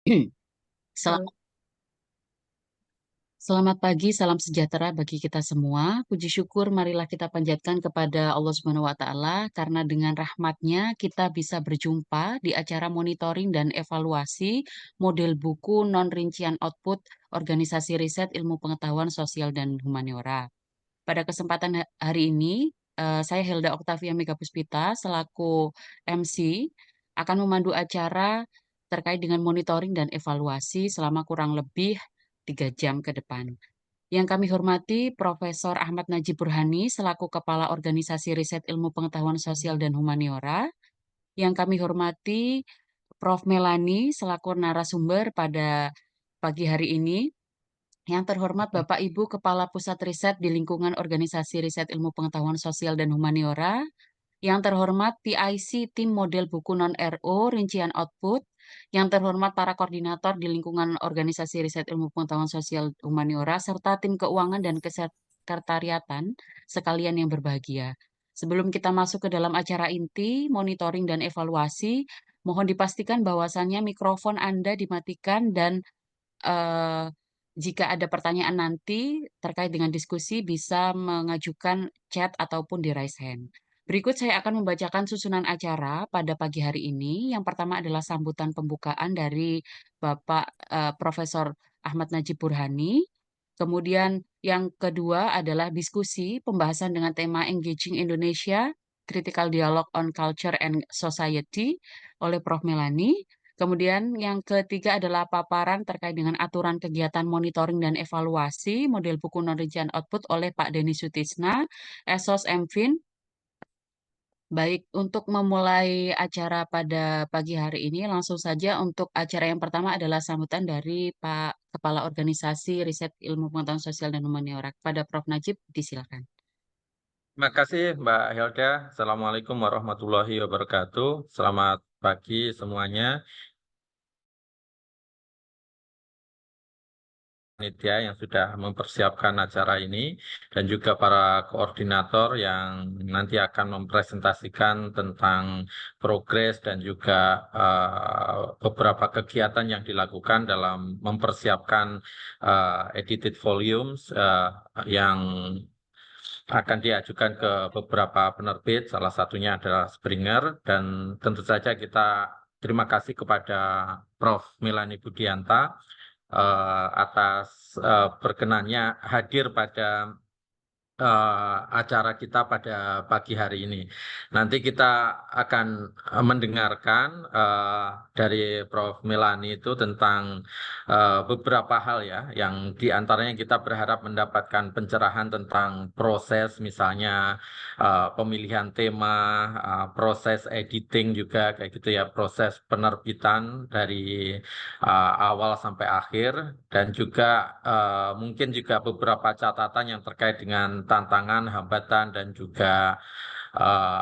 Selamat, Halo. selamat pagi, salam sejahtera bagi kita semua. Puji syukur marilah kita panjatkan kepada Allah Subhanahu wa Ta'ala, karena dengan rahmatnya kita bisa berjumpa di acara monitoring dan evaluasi model buku non-rincian output Organisasi Riset Ilmu Pengetahuan Sosial dan Humaniora. Pada kesempatan hari ini, saya Hilda Oktavia Megapuspita selaku MC akan memandu acara terkait dengan monitoring dan evaluasi selama kurang lebih 3 jam ke depan. Yang kami hormati Profesor Ahmad Najib Burhani selaku Kepala Organisasi Riset Ilmu Pengetahuan Sosial dan Humaniora. Yang kami hormati Prof. Melani selaku narasumber pada pagi hari ini. Yang terhormat Bapak Ibu Kepala Pusat Riset di lingkungan Organisasi Riset Ilmu Pengetahuan Sosial dan Humaniora. Yang terhormat PIC Tim Model Buku Non-RO Rincian Output. Yang terhormat para koordinator di lingkungan Organisasi Riset Ilmu Pengetahuan Sosial Humaniora, serta tim keuangan dan kesekretariatan sekalian yang berbahagia. Sebelum kita masuk ke dalam acara inti, monitoring dan evaluasi, mohon dipastikan bahwasannya mikrofon Anda dimatikan dan eh, jika ada pertanyaan nanti terkait dengan diskusi bisa mengajukan chat ataupun di raise hand. Berikut saya akan membacakan susunan acara pada pagi hari ini. Yang pertama adalah sambutan pembukaan dari Bapak Profesor Ahmad Najib Burhani. Kemudian yang kedua adalah diskusi pembahasan dengan tema Engaging Indonesia, Critical Dialogue on Culture and Society oleh Prof. Melani. Kemudian yang ketiga adalah paparan terkait dengan aturan kegiatan monitoring dan evaluasi model buku non-rincian output oleh Pak Denny Sutisna, Esos MFin. Baik, untuk memulai acara pada pagi hari ini, langsung saja untuk acara yang pertama adalah sambutan dari Pak Kepala Organisasi Riset Ilmu Pengetahuan Sosial dan Humaniora. Kepada Prof. Najib, disilakan. Terima kasih Mbak Helda. Assalamualaikum warahmatullahi wabarakatuh. Selamat pagi semuanya. Panitia yang sudah mempersiapkan acara ini dan juga para koordinator yang nanti akan mempresentasikan tentang progres dan juga beberapa kegiatan yang dilakukan dalam mempersiapkan edited volumes yang akan diajukan ke beberapa penerbit, salah satunya adalah Springer, dan tentu saja kita terima kasih kepada Prof. Melani Budianta atas berkenannya hadir pada acara kita pada pagi hari ini. Nanti kita akan mendengarkan dari Prof. Melani itu tentang beberapa hal ya, yang diantaranya kita berharap mendapatkan pencerahan tentang proses, misalnya pemilihan tema, proses editing juga kayak gitu ya, proses penerbitan dari awal sampai akhir, dan juga mungkin juga beberapa catatan yang terkait dengan tantangan, hambatan, dan juga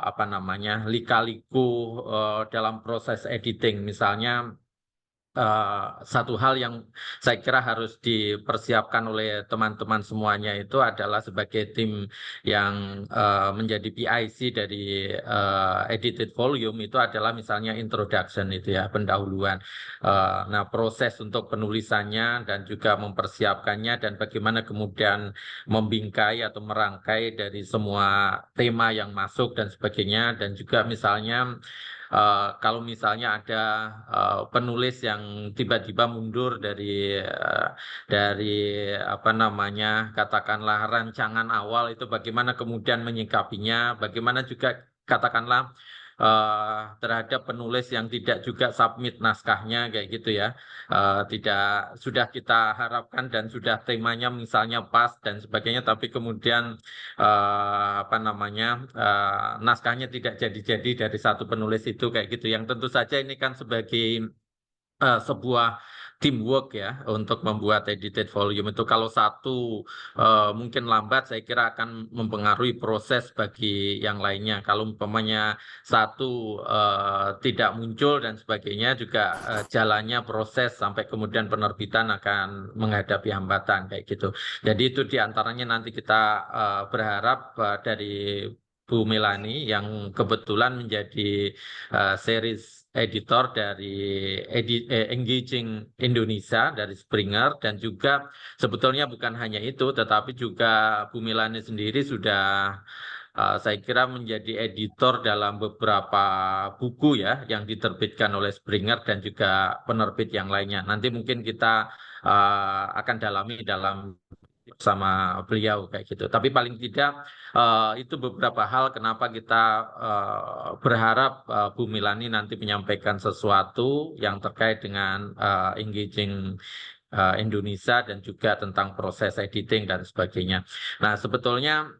apa namanya lika-liku dalam proses editing. Misalnya satu hal yang saya kira harus dipersiapkan oleh teman-teman semuanya itu adalah sebagai tim yang menjadi PIC dari edited volume itu adalah misalnya introduction itu ya, pendahuluan. Nah, proses untuk penulisannya dan juga mempersiapkannya dan bagaimana kemudian membingkai atau merangkai dari semua tema yang masuk dan sebagainya, dan juga misalnya kalau misalnya ada penulis yang tiba-tiba mundur dari apa namanya katakanlah rancangan awal, itu bagaimana kemudian menyikapinya, bagaimana juga katakanlah terhadap penulis yang tidak juga submit naskahnya kayak gitu ya. Tidak sudah kita harapkan dan sudah temanya misalnya pas dan sebagainya, tapi kemudian apa namanya naskahnya tidak jadi-jadi dari satu penulis itu kayak gitu, yang tentu saja ini kan sebagai sebuah teamwork ya untuk membuat edited volume itu. Kalau satu mungkin lambat, saya kira akan mempengaruhi proses bagi yang lainnya. Kalau umpamanya satu tidak muncul dan sebagainya, juga jalannya proses sampai kemudian penerbitan akan menghadapi hambatan kayak gitu. Jadi itu diantaranya nanti kita berharap dari Bu Melani yang kebetulan menjadi series editor dari Engaging Indonesia dari Springer, dan juga sebetulnya bukan hanya itu, tetapi juga Bu Milani sendiri sudah saya kira menjadi editor dalam beberapa buku ya yang diterbitkan oleh Springer dan juga penerbit yang lainnya. Nanti mungkin kita akan dalami dalam sama beliau kayak gitu. Tapi paling tidak itu beberapa hal kenapa kita berharap Bu Milani nanti menyampaikan sesuatu yang terkait dengan engaging Indonesia dan juga tentang proses editing dan sebagainya. Nah, sebetulnya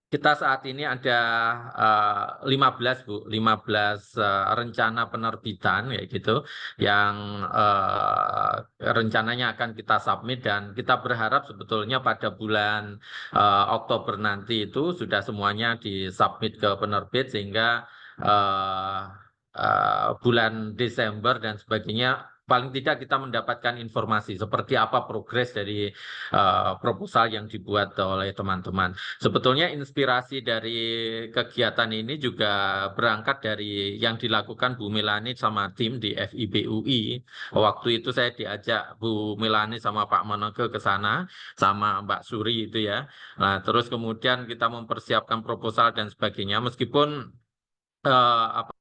kita saat ini ada 15 Bu, 15 rencana penerbitan ya gitu yang rencananya akan kita submit, dan kita berharap sebetulnya pada bulan Oktober nanti itu sudah semuanya disubmit ke penerbit, sehingga eh, bulan Desember dan sebagainya paling tidak kita mendapatkan informasi seperti apa progres dari proposal yang dibuat oleh teman-teman. Sebetulnya inspirasi dari kegiatan ini juga berangkat dari yang dilakukan Bu Milani sama tim di FIB UI. Waktu itu saya diajak Bu Milani sama Pak Monoge ke sana, sama Mbak Suri itu ya. Nah, terus kemudian kita mempersiapkan proposal dan sebagainya. Meskipun apa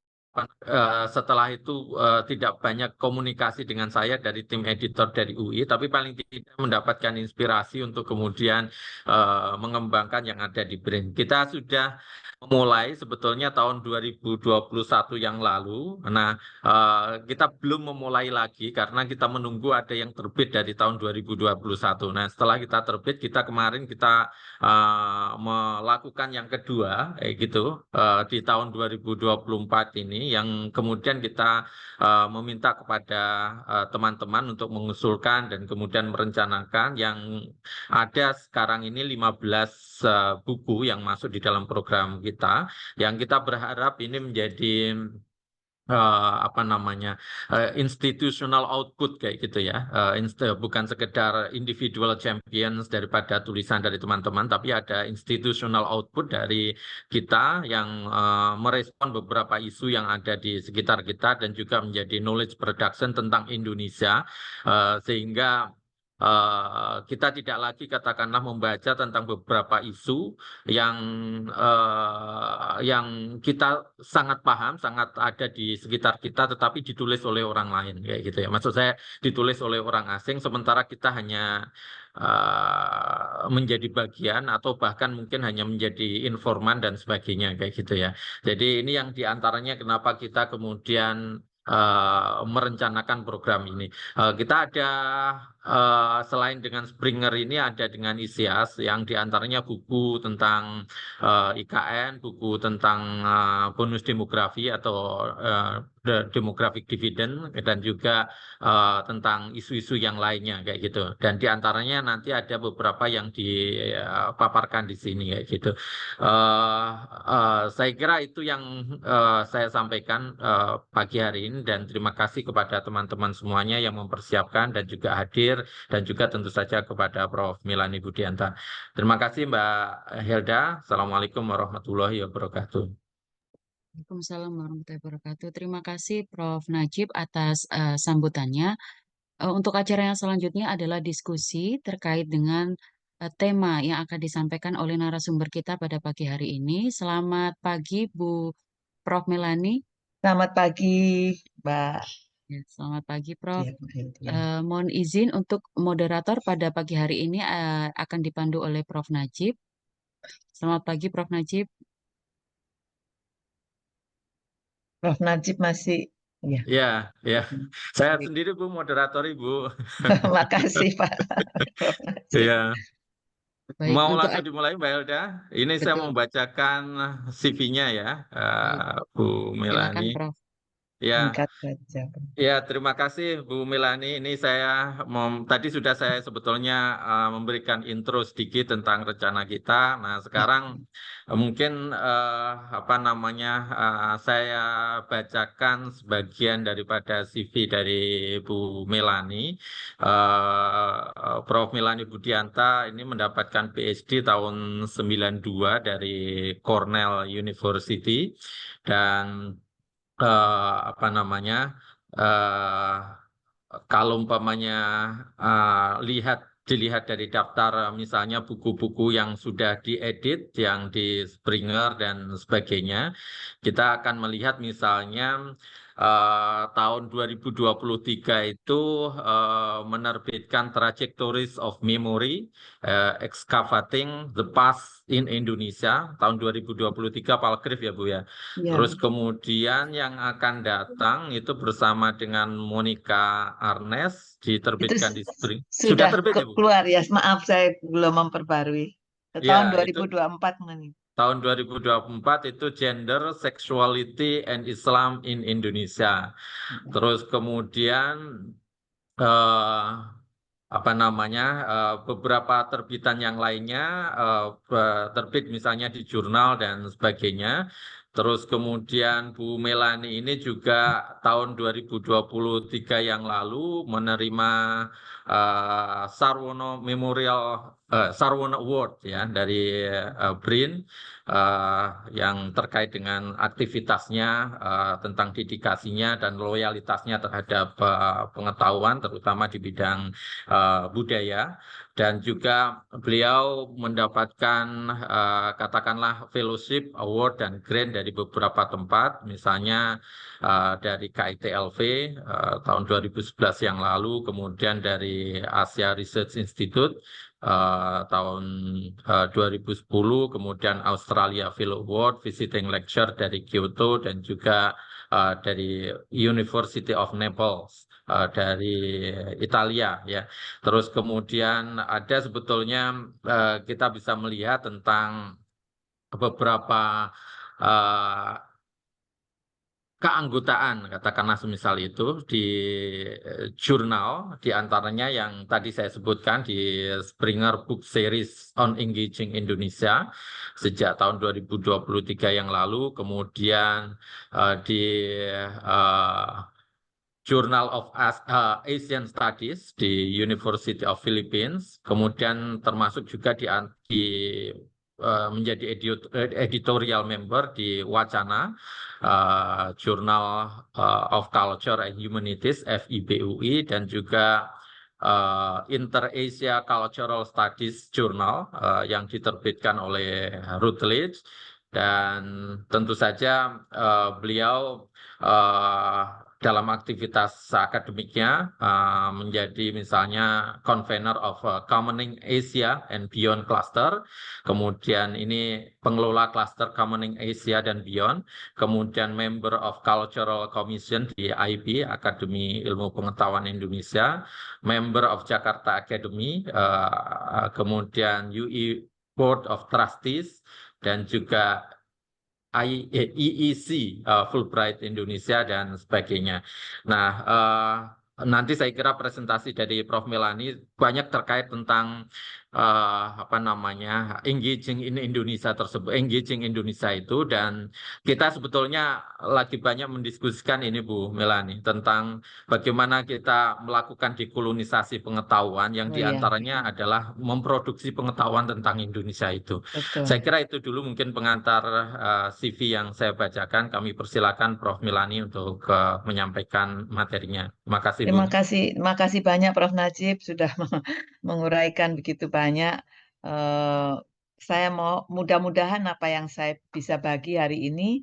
setelah itu tidak banyak komunikasi dengan saya dari tim editor dari UI, tapi paling tidak mendapatkan inspirasi untuk kemudian mengembangkan yang ada di BRIN. Kita sudah memulai sebetulnya tahun 2021 yang lalu. Nah, kita belum memulai lagi karena kita menunggu ada yang terbit dari tahun 2021. Nah, setelah kita terbit, kita kemarin melakukan yang kedua, gitu, di tahun 2024 ini, yang kemudian kita meminta kepada teman-teman untuk mengusulkan dan kemudian merencanakan yang ada sekarang ini 15 buku yang masuk di dalam program kita, yang kita berharap ini menjadi apa namanya institutional output kayak gitu ya, bukan sekedar individual champions daripada tulisan dari teman-teman, tapi ada institutional output dari kita yang merespon beberapa isu yang ada di sekitar kita dan juga menjadi knowledge production tentang Indonesia, sehingga kita tidak lagi katakanlah membaca tentang beberapa isu yang yang kita sangat paham, sangat ada di sekitar kita, tetapi ditulis oleh orang lain kayak gitu ya. Maksud saya ditulis oleh orang asing, sementara kita hanya menjadi bagian atau bahkan mungkin hanya menjadi informan dan sebagainya kayak gitu ya. Jadi ini yang diantaranya kenapa kita kemudian merencanakan program ini. Kita ada selain dengan Springer ini ada dengan ISIAS yang diantaranya buku tentang IKN, buku tentang bonus demografi atau demographic dividend, dan juga tentang isu-isu yang lainnya kayak gitu. Dan diantaranya nanti ada beberapa yang dipaparkan di sini kayak gitu. Saya kira itu yang saya sampaikan pagi hari ini, dan terima kasih kepada teman-teman semuanya yang mempersiapkan dan juga hadir, dan juga tentu saja kepada Prof. Milani Budianta. Terima kasih Mbak Hilda. Assalamualaikum warahmatullahi wabarakatuh. Waalaikumsalam warahmatullahi wabarakatuh. Terima kasih Prof. Najib atas sambutannya. Untuk acara yang selanjutnya adalah diskusi terkait dengan tema yang akan disampaikan oleh narasumber kita pada pagi hari ini. Selamat pagi Bu Prof. Melani. Selamat pagi, Mbak. Ya, selamat pagi Prof. Ya, ya. Mohon izin untuk moderator pada pagi hari ini akan dipandu oleh Prof. Najib. Selamat pagi Prof. Najib. Prof. Najib masih, ya. Ya, ya. Saya sendiri Bu, moderator Ibu. Makasih Pak Prof. Najib. Ya. Baik, Mau untuk langsung dimulai Mbak Hilda? Ini saya betul. membacakan CV-nya ya, Baik, Bu silakan Melani. Prof. Ya, Singkat saja. ya, terima kasih Bu Melani. Ini saya tadi sudah saya sebetulnya memberikan intro sedikit tentang rencana kita. Nah, sekarang mungkin apa namanya saya bacakan sebagian daripada CV dari Bu Melani. Prof. Melani Budianta ini mendapatkan PhD tahun 92 dari Cornell University, dan apa namanya, eh, kalau umpamanya dilihat dari daftar misalnya buku-buku yang sudah diedit, yang di Springer dan sebagainya, kita akan melihat misalnya tahun 2023 itu menerbitkan Trajectories of Memory, Excavating the Past in Indonesia, tahun 2023 Palgrave ya Bu ya. Ya, Terus kemudian yang akan datang itu bersama dengan Monica Arnes itu diterbitkan di Spring. Sudah sudah terbit ya, Bu? keluar ya. Maaf, saya belum memperbarui. Tahun Ya, itu 2024 nih. tahun 2024 itu Gender, Sexuality, and Islam in Indonesia. Terus kemudian eh, apa namanya beberapa terbitan yang lainnya terbit misalnya di jurnal dan sebagainya. Terus kemudian Bu Melani ini juga tahun 2023 yang lalu menerima Sarwono Memorial Sarwono Award ya dari BRIN eh, yang terkait dengan aktivitasnya tentang dedikasinya dan loyalitasnya terhadap pengetahuan terutama di bidang budaya, dan juga beliau mendapatkan katakanlah fellowship award dan grant dari beberapa tempat, misalnya dari KITLV tahun 2011 yang lalu, kemudian dari Asia Research Institute tahun 2010, kemudian Australia Fellow Award, Visiting Lecture dari Kyoto, dan juga dari University of Naples dari Italia ya. Terus kemudian ada sebetulnya kita bisa melihat tentang beberapa eh, keanggotaan katakanlah semisal itu di jurnal, di antaranya yang tadi saya sebutkan di Springer Book Series on Engaging Indonesia sejak tahun 2023 yang lalu, kemudian di eh, Journal of Asian Studies di University of Philippines, kemudian termasuk juga menjadi editorial member di Wacana, Journal of Culture and Humanities (FIBUI), dan juga Inter-Asia Cultural Studies Journal yang diterbitkan oleh Routledge. Dan tentu saja beliau eh, dalam aktivitas akademiknya menjadi misalnya convener of Commoning Asia and Beyond Cluster, kemudian ini pengelola cluster Commoning Asia dan Beyond, kemudian member of Cultural Commission di IB, Akademi Ilmu Pengetahuan Indonesia, member of Jakarta Academy, kemudian UI Board of Trustees, dan juga EEC, Fulbright Indonesia, dan sebagainya. Nah, nanti saya kira presentasi dari Prof. Melani banyak terkait tentang apa namanya engaging in Indonesia tersebut, engaging Indonesia itu, dan kita sebetulnya lagi banyak mendiskusikan ini Bu Melani tentang bagaimana kita melakukan dekolonisasi pengetahuan yang Oh ya, diantaranya adalah memproduksi pengetahuan tentang Indonesia itu. Saya betul. kira itu dulu mungkin pengantar CV yang saya bacakan. Kami persilakan Prof. Milani untuk menyampaikan materinya. Terima kasih, Bu. Terima kasih banyak Prof. Najib sudah menguraikan begitu banyak. Eh, saya mau mudah-mudahan apa yang saya bisa bagi hari ini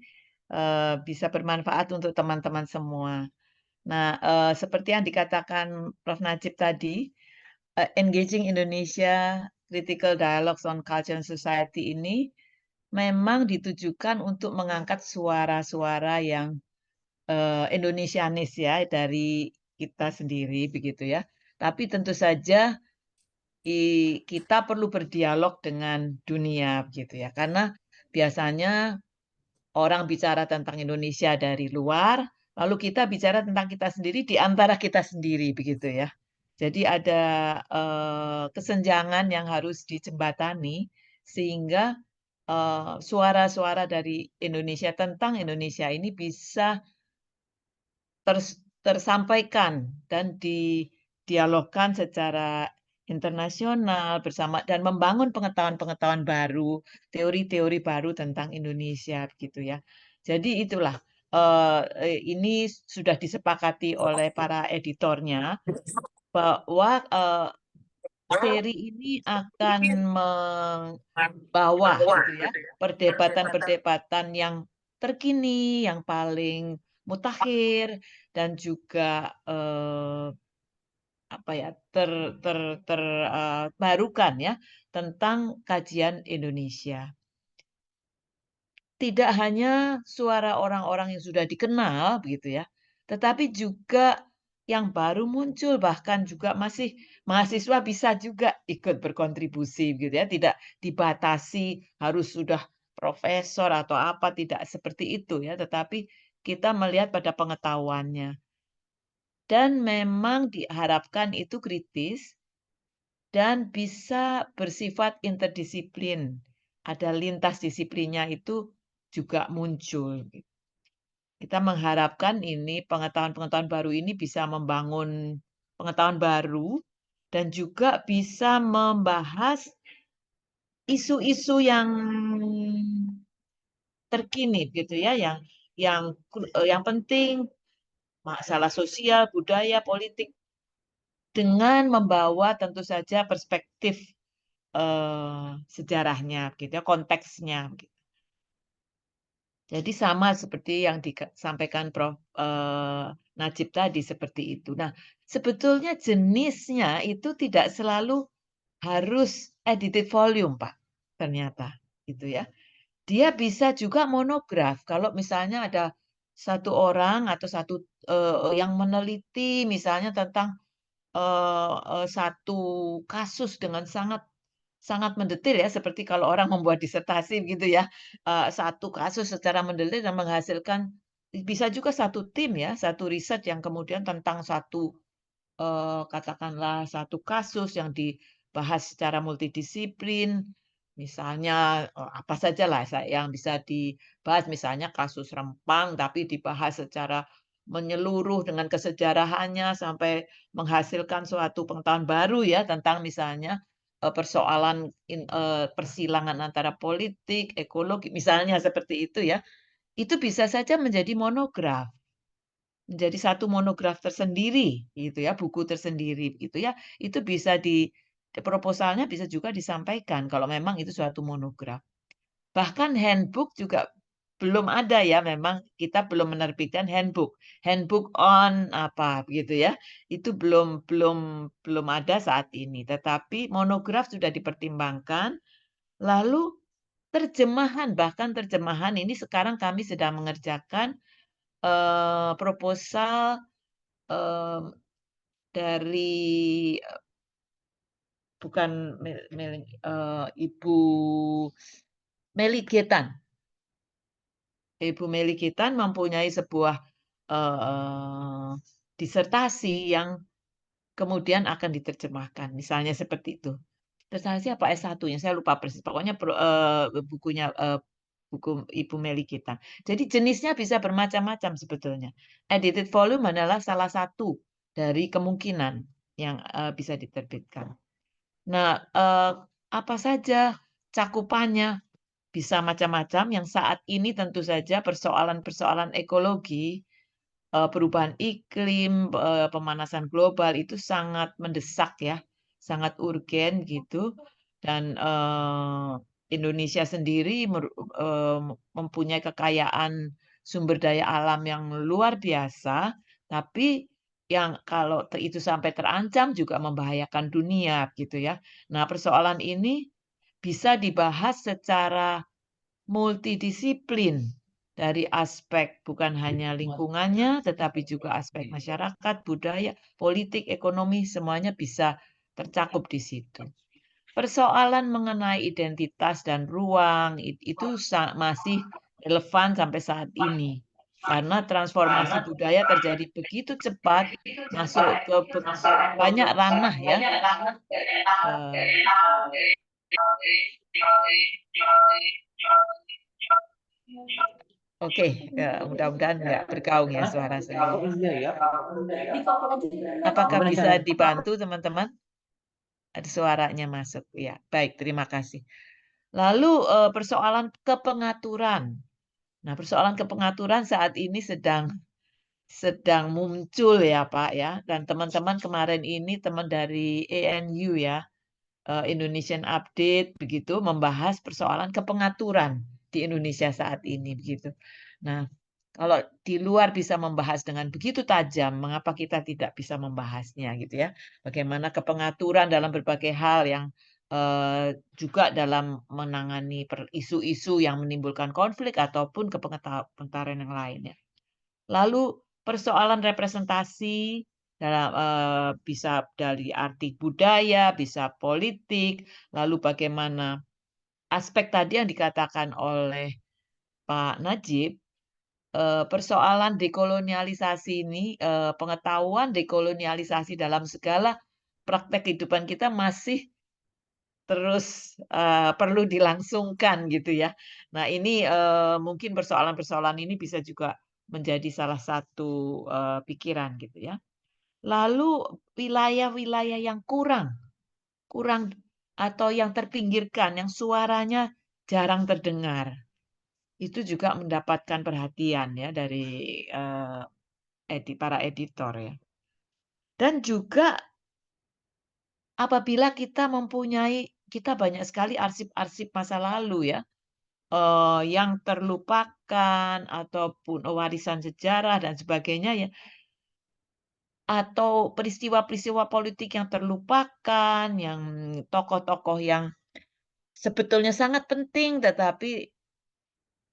bisa bermanfaat untuk teman-teman semua. Nah, seperti yang dikatakan Prof. Najib tadi, Engaging Indonesia Critical Dialogues on Culture and Society ini memang ditujukan untuk mengangkat suara-suara yang Indonesianis ya dari kita sendiri begitu ya. Tapi tentu saja kita perlu berdialog dengan dunia begitu ya. Karena biasanya orang bicara tentang Indonesia dari luar, lalu kita bicara tentang kita sendiri di antara kita sendiri begitu ya. Jadi ada kesenjangan yang harus dijembatani sehingga suara-suara dari Indonesia tentang Indonesia ini bisa tersampaikan dan didialogkan secara internasional bersama dan membangun pengetahuan-pengetahuan baru, teori-teori baru tentang Indonesia gitu ya. Jadi itulah ini sudah disepakati oleh para editornya bahwa seri ini akan membawa gitu ya perdebatan-perdebatan yang terkini, yang paling mutakhir dan juga apa ya terbarukan ya tentang kajian Indonesia. Tidak hanya suara orang-orang yang sudah dikenal begitu ya, tetapi juga yang baru muncul, bahkan juga masih mahasiswa bisa juga ikut berkontribusi gitu ya, tidak dibatasi harus sudah profesor atau apa, tidak seperti itu ya, tetapi kita melihat pada pengetahuannya. Dan memang diharapkan itu kritis dan bisa bersifat interdisiplin. Ada lintas disiplinnya itu juga muncul. Kita mengharapkan ini pengetahuan-pengetahuan baru ini bisa membangun pengetahuan baru dan juga bisa membahas isu-isu yang terkini gitu ya, yang penting masalah sosial, budaya, politik dengan membawa tentu saja perspektif sejarahnya, gitu ya, konteksnya. Jadi sama seperti yang disampaikan Prof. Najib tadi seperti itu. Nah, sebetulnya jenisnya itu tidak selalu harus edited volume, Pak. Ternyata, gitu ya. Dia bisa juga monograf. Kalau misalnya ada satu orang atau satu yang meneliti misalnya tentang satu kasus dengan sangat sangat mendetil ya, seperti kalau orang membuat disertasi gitu ya, satu kasus secara mendetil dan menghasilkan bisa juga satu tim ya, satu riset yang kemudian tentang satu, katakanlah satu kasus yang dibahas secara multidisiplin, misalnya, apa sajalah yang bisa dibahas, misalnya kasus Rempang, tapi dibahas secara menyeluruh dengan kesejarahannya sampai menghasilkan suatu pengetahuan baru ya tentang misalnya persoalan persilangan antara politik, ekologi, misalnya seperti itu ya, itu bisa saja menjadi monograf, menjadi satu monograf tersendiri, gitu ya, buku tersendiri, itu ya, itu bisa proposalnya bisa juga disampaikan kalau memang itu suatu monograf. Bahkan handbook juga belum ada ya, memang kita belum menerbitkan handbook. Handbook on apa begitu ya. Itu belum ada saat ini, tetapi monograf sudah dipertimbangkan. Lalu terjemahan, bahkan terjemahan ini sekarang kami sedang mengerjakan proposal dari bukan Ibu Meli Getan. Ibu Meli Getan mempunyai sebuah disertasi yang kemudian akan diterjemahkan, misalnya seperti itu. Disertasi apa S1-nya, saya lupa persis. Pokoknya bukunya buku Ibu Meli Getan. Jadi jenisnya bisa bermacam-macam sebetulnya. Edited volume adalah salah satu dari kemungkinan yang bisa diterbitkan. Nah, apa saja cakupannya? Bisa macam-macam, yang saat ini tentu saja persoalan-persoalan ekologi, perubahan iklim, pemanasan global itu sangat mendesak ya, sangat urgen gitu. Dan Indonesia sendiri mempunyai kekayaan sumber daya alam yang luar biasa, tapi yang kalau itu sampai terancam juga membahayakan dunia gitu ya. Nah, persoalan ini bisa dibahas secara multidisiplin dari aspek bukan hanya lingkungannya, tetapi juga aspek masyarakat, budaya, politik, ekonomi, semuanya bisa tercakup di situ. Persoalan mengenai identitas dan ruang itu masih relevan sampai saat ini. Karena transformasi budaya terjadi begitu cepat, masuk ke banyak ranah ya. Oke, mudah-mudahan nggak bergaung ya suara saya. Apakah bisa dibantu teman-teman? Ada suaranya masuk. Ya, baik, terima kasih. Lalu persoalan kepengaturan. Nah, persoalan kepengaturan saat ini sedang muncul ya, Pak, ya, dan teman-teman kemarin ini teman dari ANU ya, Indonesian Update begitu, membahas persoalan kepengaturan di Indonesia saat ini begitu. Nah, kalau di luar bisa membahas dengan begitu tajam, mengapa kita tidak bisa membahasnya gitu ya? Bagaimana kepengaturan dalam berbagai hal yang juga dalam menangani isu-isu yang menimbulkan konflik ataupun kepengetahuan yang lainnya. Lalu persoalan representasi dalam bisa dari arti budaya, bisa politik, lalu bagaimana aspek tadi yang dikatakan oleh Pak Najib, persoalan dekolonialisasi ini, pengetahuan dekolonialisasi dalam segala praktek kehidupan kita masih terus, perlu dilangsungkan gitu ya. Nah ini, mungkin persoalan-persoalan ini bisa juga menjadi salah satu, pikiran gitu ya. Lalu wilayah-wilayah yang kurang kurang atau yang terpinggirkan, yang suaranya jarang terdengar, itu juga mendapatkan perhatian ya dari, para editor ya. Dan juga apabila kita banyak sekali arsip-arsip masa lalu ya, yang terlupakan ataupun warisan sejarah dan sebagainya ya, atau peristiwa-peristiwa politik yang terlupakan, yang tokoh-tokoh yang sebetulnya sangat penting tetapi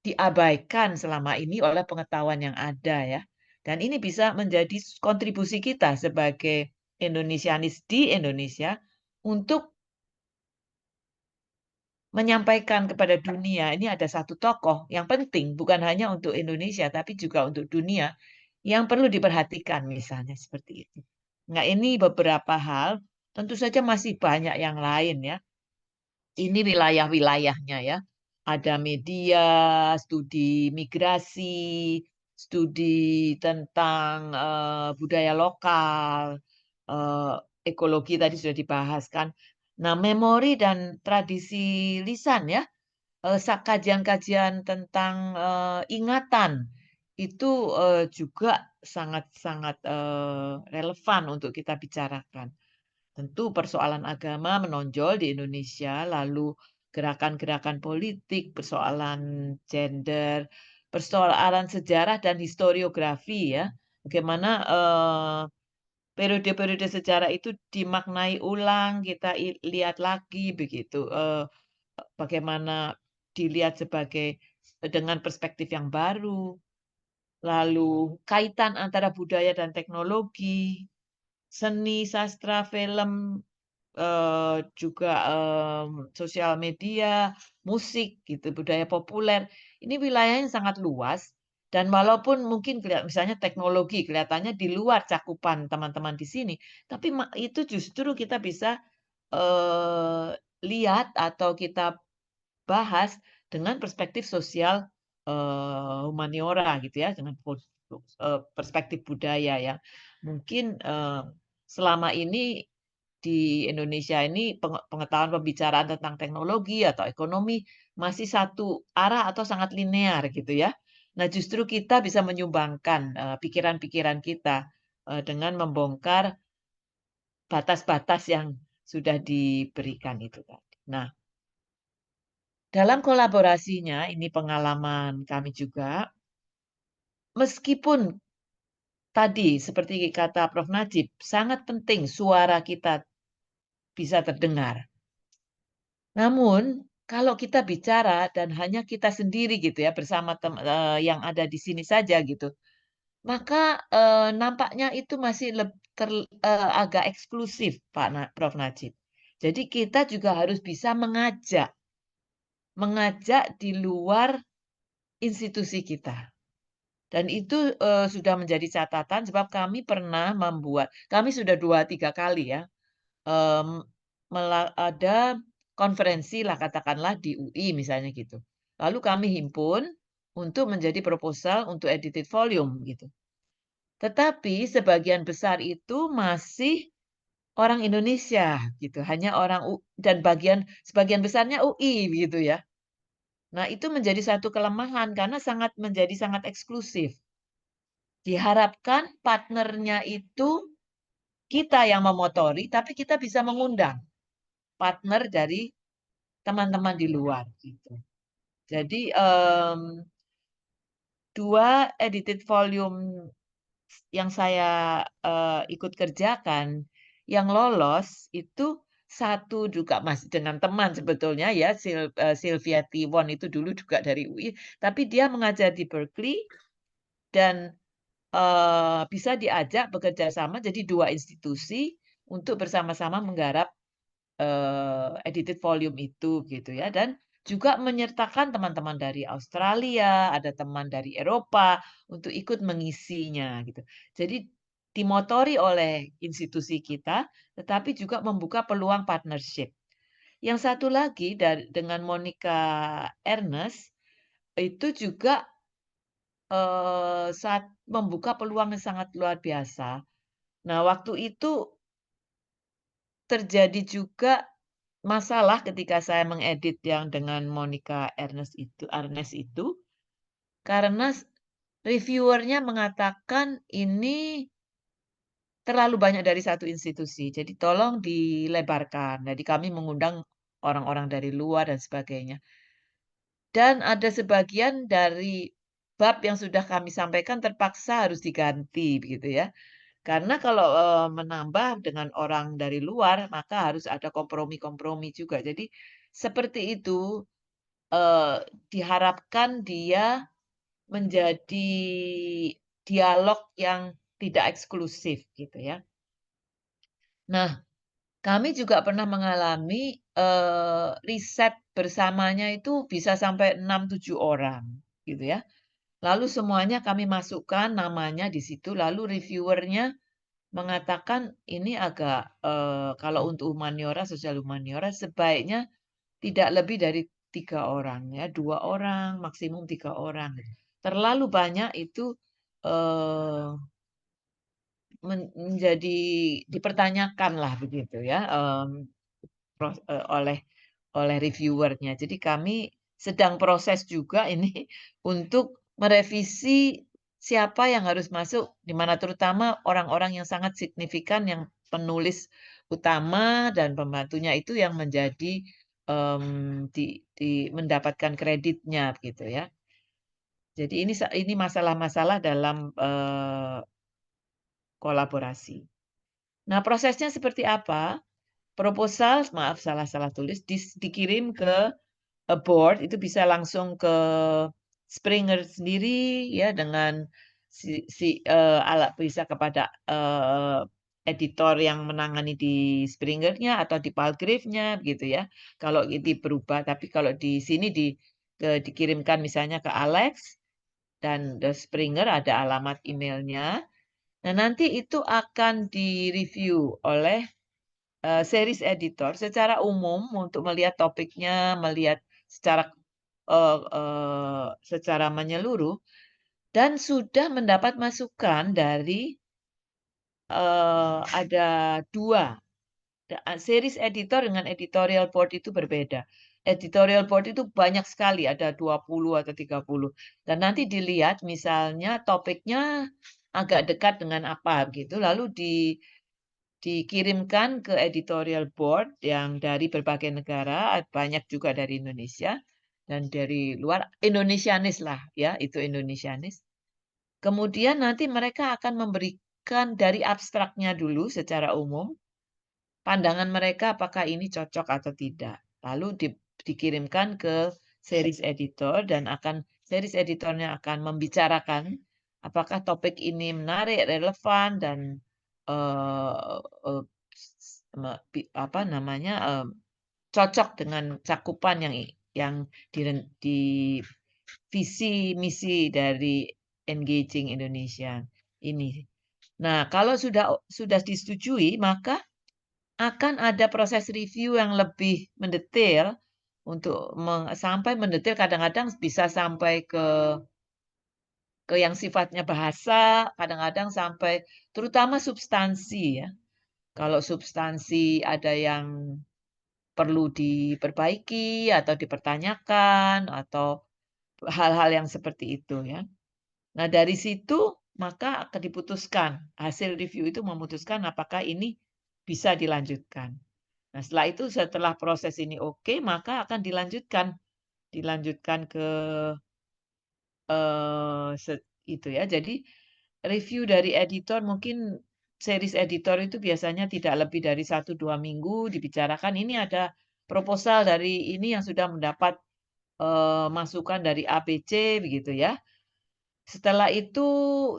diabaikan selama ini oleh pengetahuan yang ada ya. Dan ini bisa menjadi kontribusi kita sebagai Indonesianis di Indonesia untuk menyampaikan kepada dunia, ini ada satu tokoh yang penting, bukan hanya untuk Indonesia, tapi juga untuk dunia, yang perlu diperhatikan misalnya seperti itu. Nah, ini beberapa hal, tentu saja masih banyak yang lain ya. Ini wilayah-wilayahnya ya. Ada media, studi migrasi, studi tentang budaya lokal, eh, ekologi tadi sudah dibahas kan. Nah, memori dan tradisi lisan ya, kajian-kajian tentang ingatan itu juga sangat-sangat relevan untuk kita bicarakan. Tentu persoalan agama menonjol di Indonesia, lalu gerakan-gerakan politik, persoalan gender, persoalan sejarah dan historiografi ya. Bagaimana periode-periode sejarah itu dimaknai ulang, kita lihat lagi begitu. Bagaimana dilihat sebagai dengan perspektif yang baru. Lalu kaitan antara budaya dan teknologi, seni, sastra, film, juga, sosial media, musik gitu, budaya populer. Ini wilayahnya sangat luas dan walaupun mungkin misalnya teknologi kelihatannya di luar cakupan teman-teman di sini, tapi itu justru kita bisa, eee, lihat atau kita bahas dengan perspektif sosial, humaniora gitu ya, dengan perspektif budaya ya. Mungkin, selama ini di Indonesia ini pengetahuan pembicaraan tentang teknologi atau ekonomi masih satu arah atau sangat linear gitu ya. Nah, justru kita bisa menyumbangkan, pikiran-pikiran kita, dengan membongkar batas-batas yang sudah diberikan itu tadi. Nah, dalam kolaborasinya, ini pengalaman kami juga, meskipun tadi seperti kata Prof. Najib, sangat penting suara kita bisa terdengar. Namun, kalau kita bicara dan hanya kita sendiri gitu ya, bersama yang ada di sini saja gitu, maka, nampaknya itu masih agak eksklusif, Prof. Najib. Jadi kita juga harus bisa mengajak di luar institusi kita. Dan itu, sudah menjadi catatan sebab kami sudah 2, 3 kali ya, mmm, ada konferensi lah katakanlah di UI misalnya gitu. Lalu kami himpun untuk menjadi proposal untuk edited volume gitu. Tetapi sebagian besar itu masih orang Indonesia gitu, hanya orang dan sebagian besarnya UI gitu ya. Nah, itu menjadi satu kelemahan karena menjadi sangat eksklusif. Diharapkan partnernya itu kita yang memotori, tapi kita bisa mengundang partner dari teman-teman di luar gitu. Jadi 2 edited volume yang saya ikut kerjakan, yang lolos itu satu juga masih dengan teman sebetulnya ya, Sylvia Tiwon itu dulu juga dari UI, tapi dia mengajar di Berkeley dan bisa diajak bekerja sama jadi 2 institusi untuk bersama-sama menggarap edited volume itu gitu ya, dan juga menyertakan teman-teman dari Australia, ada teman dari Eropa untuk ikut mengisinya gitu. Jadi dimotori oleh institusi kita, tetapi juga membuka peluang partnership. Yang satu lagi dengan Monica Ernest itu juga saat membuka peluang yang sangat luar biasa. Nah, waktu itu terjadi juga masalah ketika saya mengedit yang dengan Monica Ernest itu, karena reviewernya mengatakan ini terlalu banyak dari satu institusi, jadi tolong dilebarkan. Jadi kami mengundang orang-orang dari luar dan sebagainya. Dan ada sebagian dari bab yang sudah kami sampaikan terpaksa harus diganti begitu ya. Karena kalau, menambah dengan orang dari luar, maka harus ada kompromi-kompromi juga. Jadi seperti itu, eee, diharapkan dia menjadi dialog yang tidak eksklusif gitu ya. Nah, kami juga pernah mengalami, riset bersamanya itu bisa sampai 6 7 orang gitu ya. Lalu semuanya kami masukkan namanya di situ, lalu reviewernya mengatakan ini agak, kalau untuk humaniora, sosial humaniora sebaiknya tidak lebih dari 3 orang ya, 2 orang, maksimum 3 orang gitu. Terlalu banyak itu, eee, menjadi dipertanyakanlah begitu ya, oleh reviewernya. Jadi kami sedang proses juga ini untuk merevisi siapa yang harus masuk, di mana terutama orang-orang yang sangat signifikan yang penulis utama dan pembantunya itu yang menjadi, mendapatkan kreditnya gitu ya. Jadi ini masalah-masalah dalam, kolaborasi. Nah, prosesnya seperti apa? Proposal maaf salah-salah tulis, dikirim ke board itu bisa langsung ke Springer sendiri ya dengan bisa kepada, editor yang menangani di Springer-nya atau di Palgrave-nya gitu ya. Kalau ini berubah, tapi kalau di sini dikirimkan misalnya ke Alex dan Springer ada alamat emailnya. Nah, nanti itu akan direview oleh series editor secara umum untuk melihat topiknya, melihat secara, secara menyeluruh dan sudah mendapat masukan dari, ada 2 series editor dengan editorial board itu berbeda. Editorial board itu banyak sekali, ada 20 atau 30 dan nanti dilihat misalnya topiknya agak dekat dengan apa gitu, lalu dikirimkan ke editorial board yang dari berbagai negara, banyak juga dari Indonesia dan dari luar, Indonesianis lah ya, itu Indonesianis. Kemudian nanti mereka akan memberikan dari abstraknya dulu secara umum, pandangan mereka apakah ini cocok atau tidak. Lalu dikirimkan ke series editor dan series editornya akan membicarakan apakah topik ini menarik, relevan dan eh, eh, apa namanya cocok dengan cakupan yang di visi misi dari Engaging Indonesia ini. Nah, kalau sudah disetujui, maka akan ada proses review yang lebih mendetail untuk sampai mendetail kadang-kadang bisa sampai ke yang sifatnya bahasa, kadang-kadang sampai terutama substansi ya. Kalau substansi ada yang perlu diperbaiki atau dipertanyakan atau hal-hal yang seperti itu ya. Nah, dari situ maka akan diputuskan, hasil review itu memutuskan apakah ini bisa dilanjutkan. Nah, setelah proses ini oke, maka akan dilanjutkan ke itu ya. Jadi review dari editor mungkin series editor itu biasanya tidak lebih dari 1-2 minggu dibicarakan, ini ada proposal dari ini yang sudah mendapat, masukan dari ABC begitu ya. Setelah itu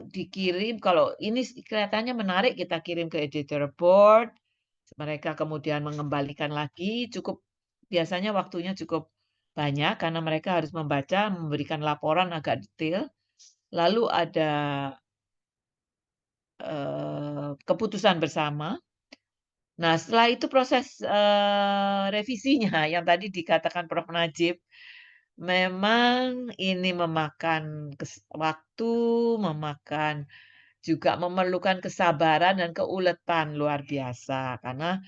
dikirim, kalau ini kelihatannya menarik kita kirim ke editor board, mereka kemudian mengembalikan lagi, biasanya waktunya cukup banyak karena mereka harus membaca, memberikan laporan agak detail. Lalu ada, keputusan bersama. Nah, setelah itu proses, revisinya yang tadi dikatakan Prof. Najib, memang ini memakan waktu, juga memerlukan kesabaran dan keuletan luar biasa. Karena,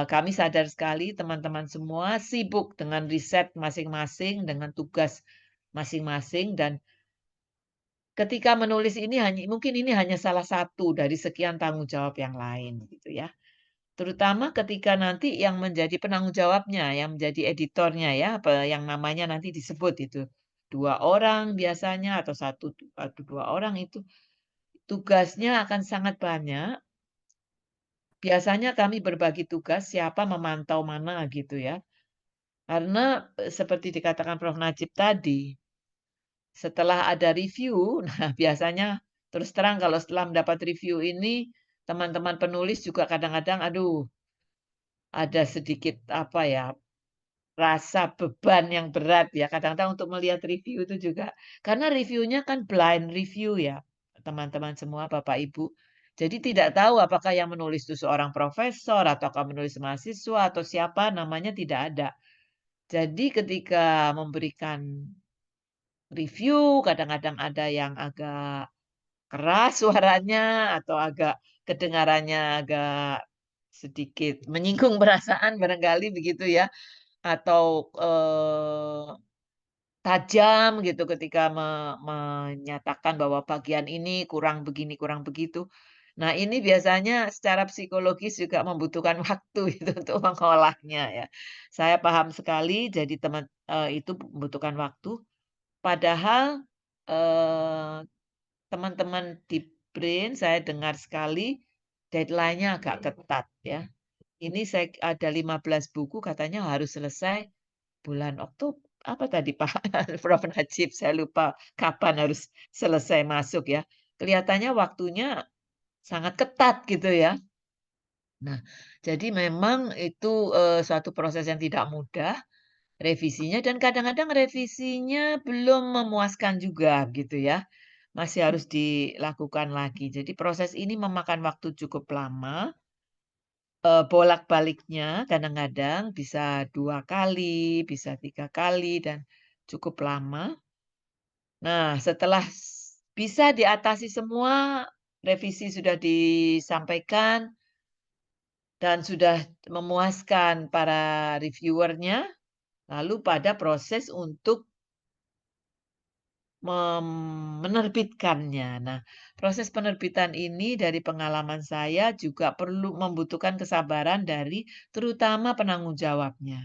kami sadar sekali teman-teman semua sibuk dengan riset masing-masing, dengan tugas masing-masing, dan ketika menulis mungkin ini hanya salah satu dari sekian tanggung jawab yang lain gitu ya. Terutama ketika nanti yang menjadi penanggung jawabnya, yang menjadi editornya ya, yang namanya nanti disebut itu. 2 orang biasanya atau 2 orang itu tugasnya akan sangat banyak. Biasanya kami berbagi tugas siapa memantau mana gitu ya. Karena, seperti dikatakan Prof. Najib tadi, setelah ada review, nah biasanya terus terang kalau setelah mendapat review ini, teman-teman penulis juga kadang-kadang, aduh, ada sedikit apa ya, rasa beban yang berat ya, kadang-kadang untuk melihat review itu juga. Karena reviewnya kan blind review ya, teman-teman semua, Bapak Ibu. Jadi tidak tahu apakah yang menulis itu seorang profesor, ataukah menulis mahasiswa, atau siapa, namanya tidak ada. Jadi ketika memberikan review, kadang-kadang ada yang agak keras suaranya, atau kedengarannya agak sedikit menyinggung perasaan barangkali begitu ya, atau, tajam gitu ketika menyatakan bahwa bagian ini kurang begini, kurang begitu. Nah, ini biasanya secara psikologis juga membutuhkan waktu itu untuk mengolahnya ya. Saya paham sekali, jadi itu membutuhkan waktu. Padahal, eee, teman-teman di BRIN saya dengar sekali deadline-nya agak ketat ya. Ini ada 15 buku katanya harus selesai bulan apa tadi Pak Prof. Najib, saya lupa kapan harus selesai masuk ya. Kelihatannya waktunya sangat ketat gitu ya. Nah, jadi memang itu, suatu proses yang tidak mudah, revisinya, dan kadang-kadang revisinya belum memuaskan juga gitu ya. Masih harus dilakukan lagi. Jadi proses ini memakan waktu cukup lama, bolak-baliknya kadang-kadang bisa 2 kali, bisa 3 kali, dan cukup lama. Nah, setelah bisa diatasi semua, revisi sudah disampaikan dan sudah memuaskan para reviewernya, lalu pada proses untuk menerbitkannya. Nah, proses penerbitan ini dari pengalaman saya juga membutuhkan kesabaran dari terutama penanggung jawabnya.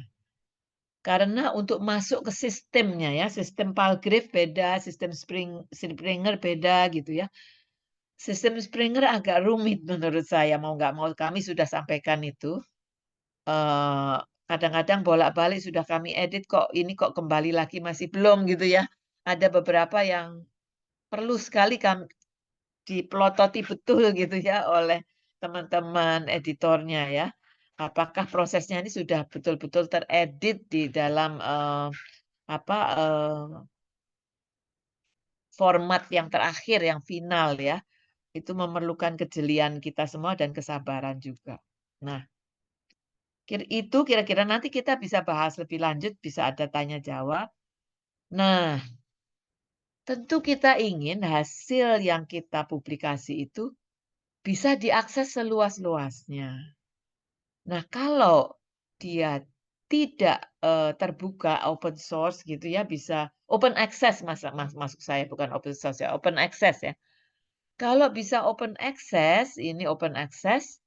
Karena untuk masuk ke sistemnya ya, sistem Palgrave beda, sistem Springer beda gitu ya. Sistem Springer agak rumit menurut saya, mau nggak mau kami sudah sampaikan itu. Eee, kadang-kadang bolak-balik sudah kami edit, kok ini kok kembali lagi masih belum gitu ya. Ada beberapa yang perlu sekali dipelototi betul gitu ya oleh teman-teman editornya ya. Apakah prosesnya ini sudah betul-betul teredit di dalam, apa, format yang terakhir, yang final ya. Itu memerlukan kejelian kita semua dan kesabaran juga. Nah, itu kira-kira nanti kita bisa bahas lebih lanjut, bisa ada tanya jawab. Nah, tentu kita ingin hasil yang kita publikasi itu bisa diakses seluas-luasnya. Nah, kalau dia tidak terbuka, open source gitu ya, bisa open access maksud saya, bukan open source ya, open access ya. Kalau bisa open access, ini open access,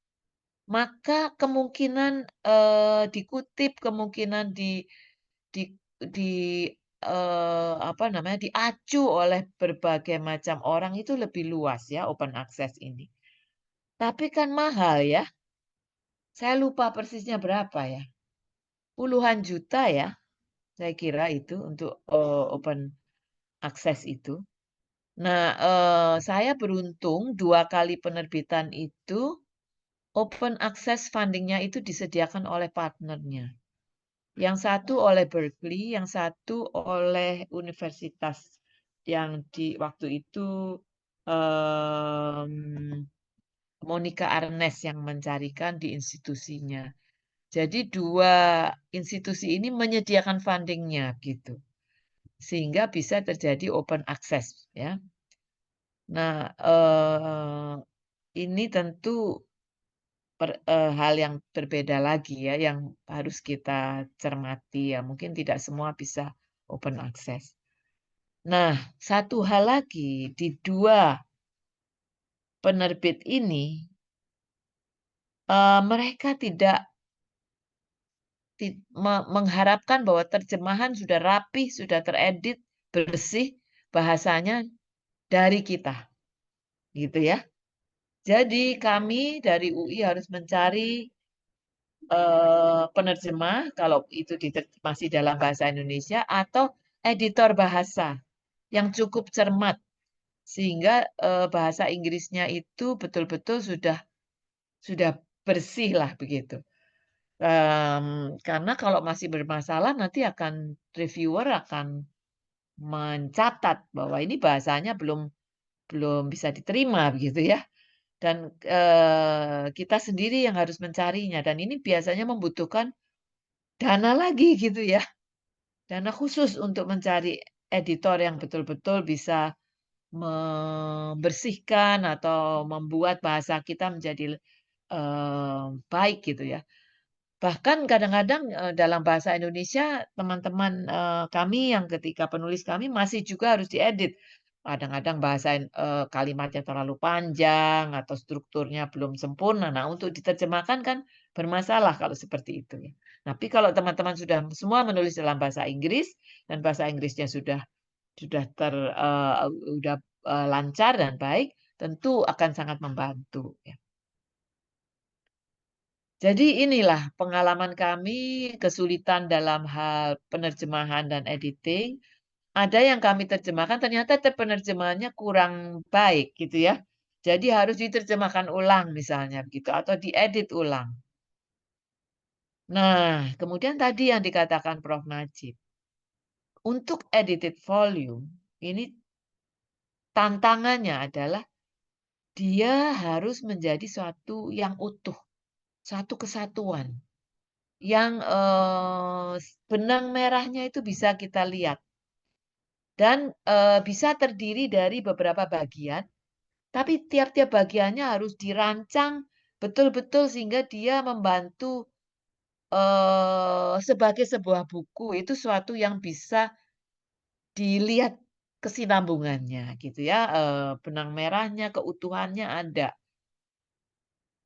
maka kemungkinan dikutip, kemungkinan di apa namanya, diacu oleh berbagai macam orang itu lebih luas ya, open access ini. Tapi kan mahal ya. Saya lupa persisnya berapa ya. Puluhan juta ya, saya kira itu untuk open access itu. Nah, saya beruntung 2 kali penerbitan itu open access funding-nya itu disediakan oleh partnernya. Yang satu oleh Berkeley, yang satu oleh universitas yang di waktu itu Monica Arnes yang mencarikan di institusinya. Jadi 2 institusi ini menyediakan funding-nya gitu. Sehingga bisa terjadi open access ya. Nah, ini tentu hal yang berbeda lagi ya yang harus kita cermati ya. Mungkin tidak semua bisa open access. Nah, satu hal lagi di 2 penerbit ini mereka tidak mengharapkan bahwa terjemahan sudah rapih, sudah teredit, bersih bahasanya dari kita, gitu ya. Jadi kami dari UI harus mencari penerjemah kalau itu masih dalam bahasa Indonesia atau editor bahasa yang cukup cermat sehingga bahasa Inggrisnya itu betul-betul sudah bersih lah begitu. Karena kalau masih bermasalah nanti reviewer akan mencatat bahwa ini bahasanya belum bisa diterima begitu ya. Dan kita sendiri yang harus mencarinya dan ini biasanya membutuhkan dana lagi gitu ya. Dana khusus untuk mencari editor yang betul-betul bisa membersihkan atau membuat bahasa kita menjadi baik gitu ya. Bahkan kadang-kadang dalam bahasa Indonesia teman-teman kami yang ketika penulis kami masih juga harus diedit. Kadang-kadang bahasa kalimatnya terlalu panjang atau strukturnya belum sempurna. Nah, untuk diterjemahkan kan bermasalah kalau seperti itu ya. Tapi kalau teman-teman sudah semua menulis dalam bahasa Inggris dan bahasa Inggrisnya sudah udah lancar dan baik, tentu akan sangat membantu ya. Jadi inilah pengalaman kami, kesulitan dalam hal penerjemahan dan editing. Ada yang kami terjemahkan ternyata penerjemahannya kurang baik gitu ya. Jadi harus diterjemahkan ulang misalnya begitu atau diedit ulang. Nah, kemudian tadi yang dikatakan Prof. Najib. Untuk edited volume, ini tantangannya adalah dia harus menjadi suatu yang utuh, satu kesatuan. Yang benang merahnya itu bisa kita lihat dan bisa terdiri dari beberapa bagian, tapi tiap-tiap bagiannya harus dirancang betul-betul sehingga dia membantu sebagai sebuah buku itu suatu yang bisa dilihat kesinambungannya gitu ya, benang merahnya, keutuhannya ada.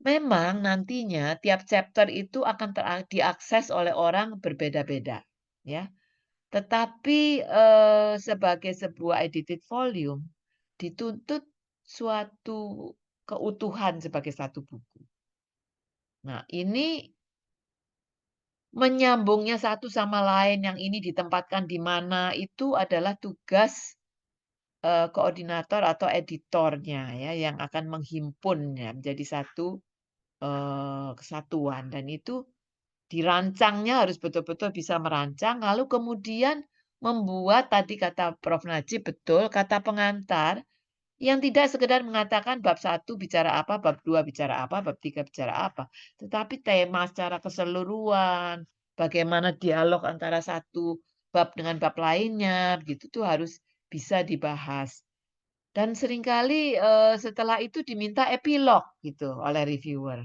Memang nantinya tiap chapter itu akan diakses oleh orang berbeda-beda ya. Tetapi, sebagai sebuah edited volume, dituntut suatu keutuhan sebagai satu buku. Nah, ini menyambungnya satu sama lain, yang ini ditempatkan di mana, itu adalah tugas, koordinator atau editornya ya, yang akan menghimpunnya menjadi satu, kesatuan dan itu dirancangnya harus betul-betul bisa merancang, lalu kemudian membuat tadi kata Prof. Najib betul, kata pengantar yang tidak sekedar mengatakan bab 1 bicara apa, bab 2 bicara apa, bab 3 bicara apa, tetapi tema secara keseluruhan, bagaimana dialog antara satu bab dengan bab lainnya, begitu tuh harus bisa dibahas. Dan seringkali setelah itu diminta epilog gitu oleh reviewer.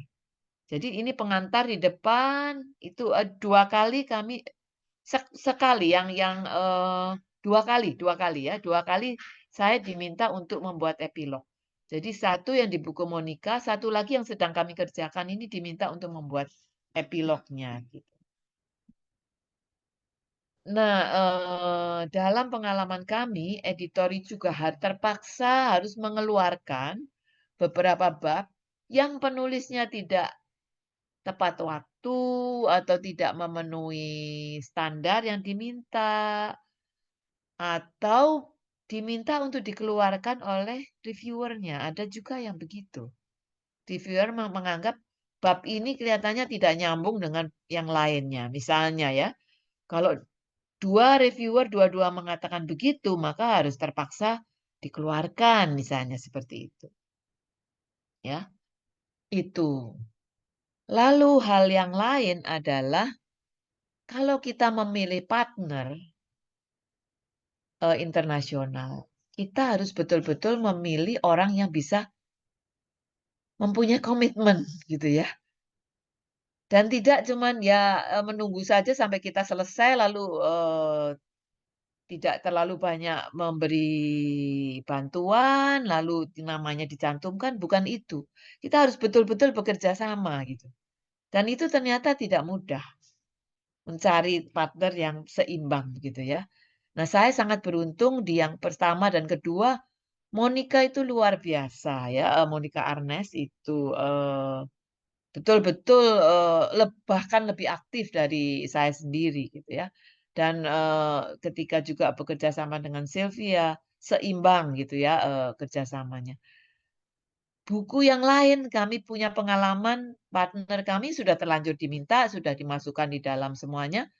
Jadi ini pengantar di depan, itu 2 kali kami sekali dua kali ya, 2 kali saya diminta untuk membuat epilog. Jadi satu yang di buku Monica, satu lagi yang sedang kami kerjakan ini diminta untuk membuat epilognya gitu. Nah, dalam pengalaman kami, editori juga terpaksa harus mengeluarkan beberapa bab yang penulisnya tidak tepat waktu atau tidak memenuhi standar yang diminta, atau diminta untuk dikeluarkan oleh reviewernya. Ada juga yang begitu. Reviewer menganggap bab ini kelihatannya tidak nyambung dengan yang lainnya. Misalnya ya, kalau dua reviewer dua-dua mengatakan begitu, maka harus terpaksa dikeluarkan, misalnya seperti itu. Ya, itu. Lalu hal yang lain adalah kalau kita memilih partner internasional, kita harus betul-betul memilih orang yang bisa mempunyai komitmen gitu ya. Dan tidak cuman ya menunggu saja sampai kita selesai lalu tidak terlalu banyak memberi bantuan, lalu namanya dicantumkan, bukan itu. Kita harus betul-betul bekerja sama gitu. Dan itu ternyata tidak mudah mencari partner yang seimbang gitu ya. Nah, saya sangat beruntung di yang pertama dan kedua, Monica itu luar biasa ya, Monica Arnes itu betul-betul bahkan lebih aktif dari saya sendiri gitu ya. Dan ketika juga bekerja sama dengan Sylvia, seimbang gitu ya kerjasamanya. Buku yang lain kami punya pengalaman partner kami sudah terlanjur diminta, sudah dimasukkan di dalam semuanya,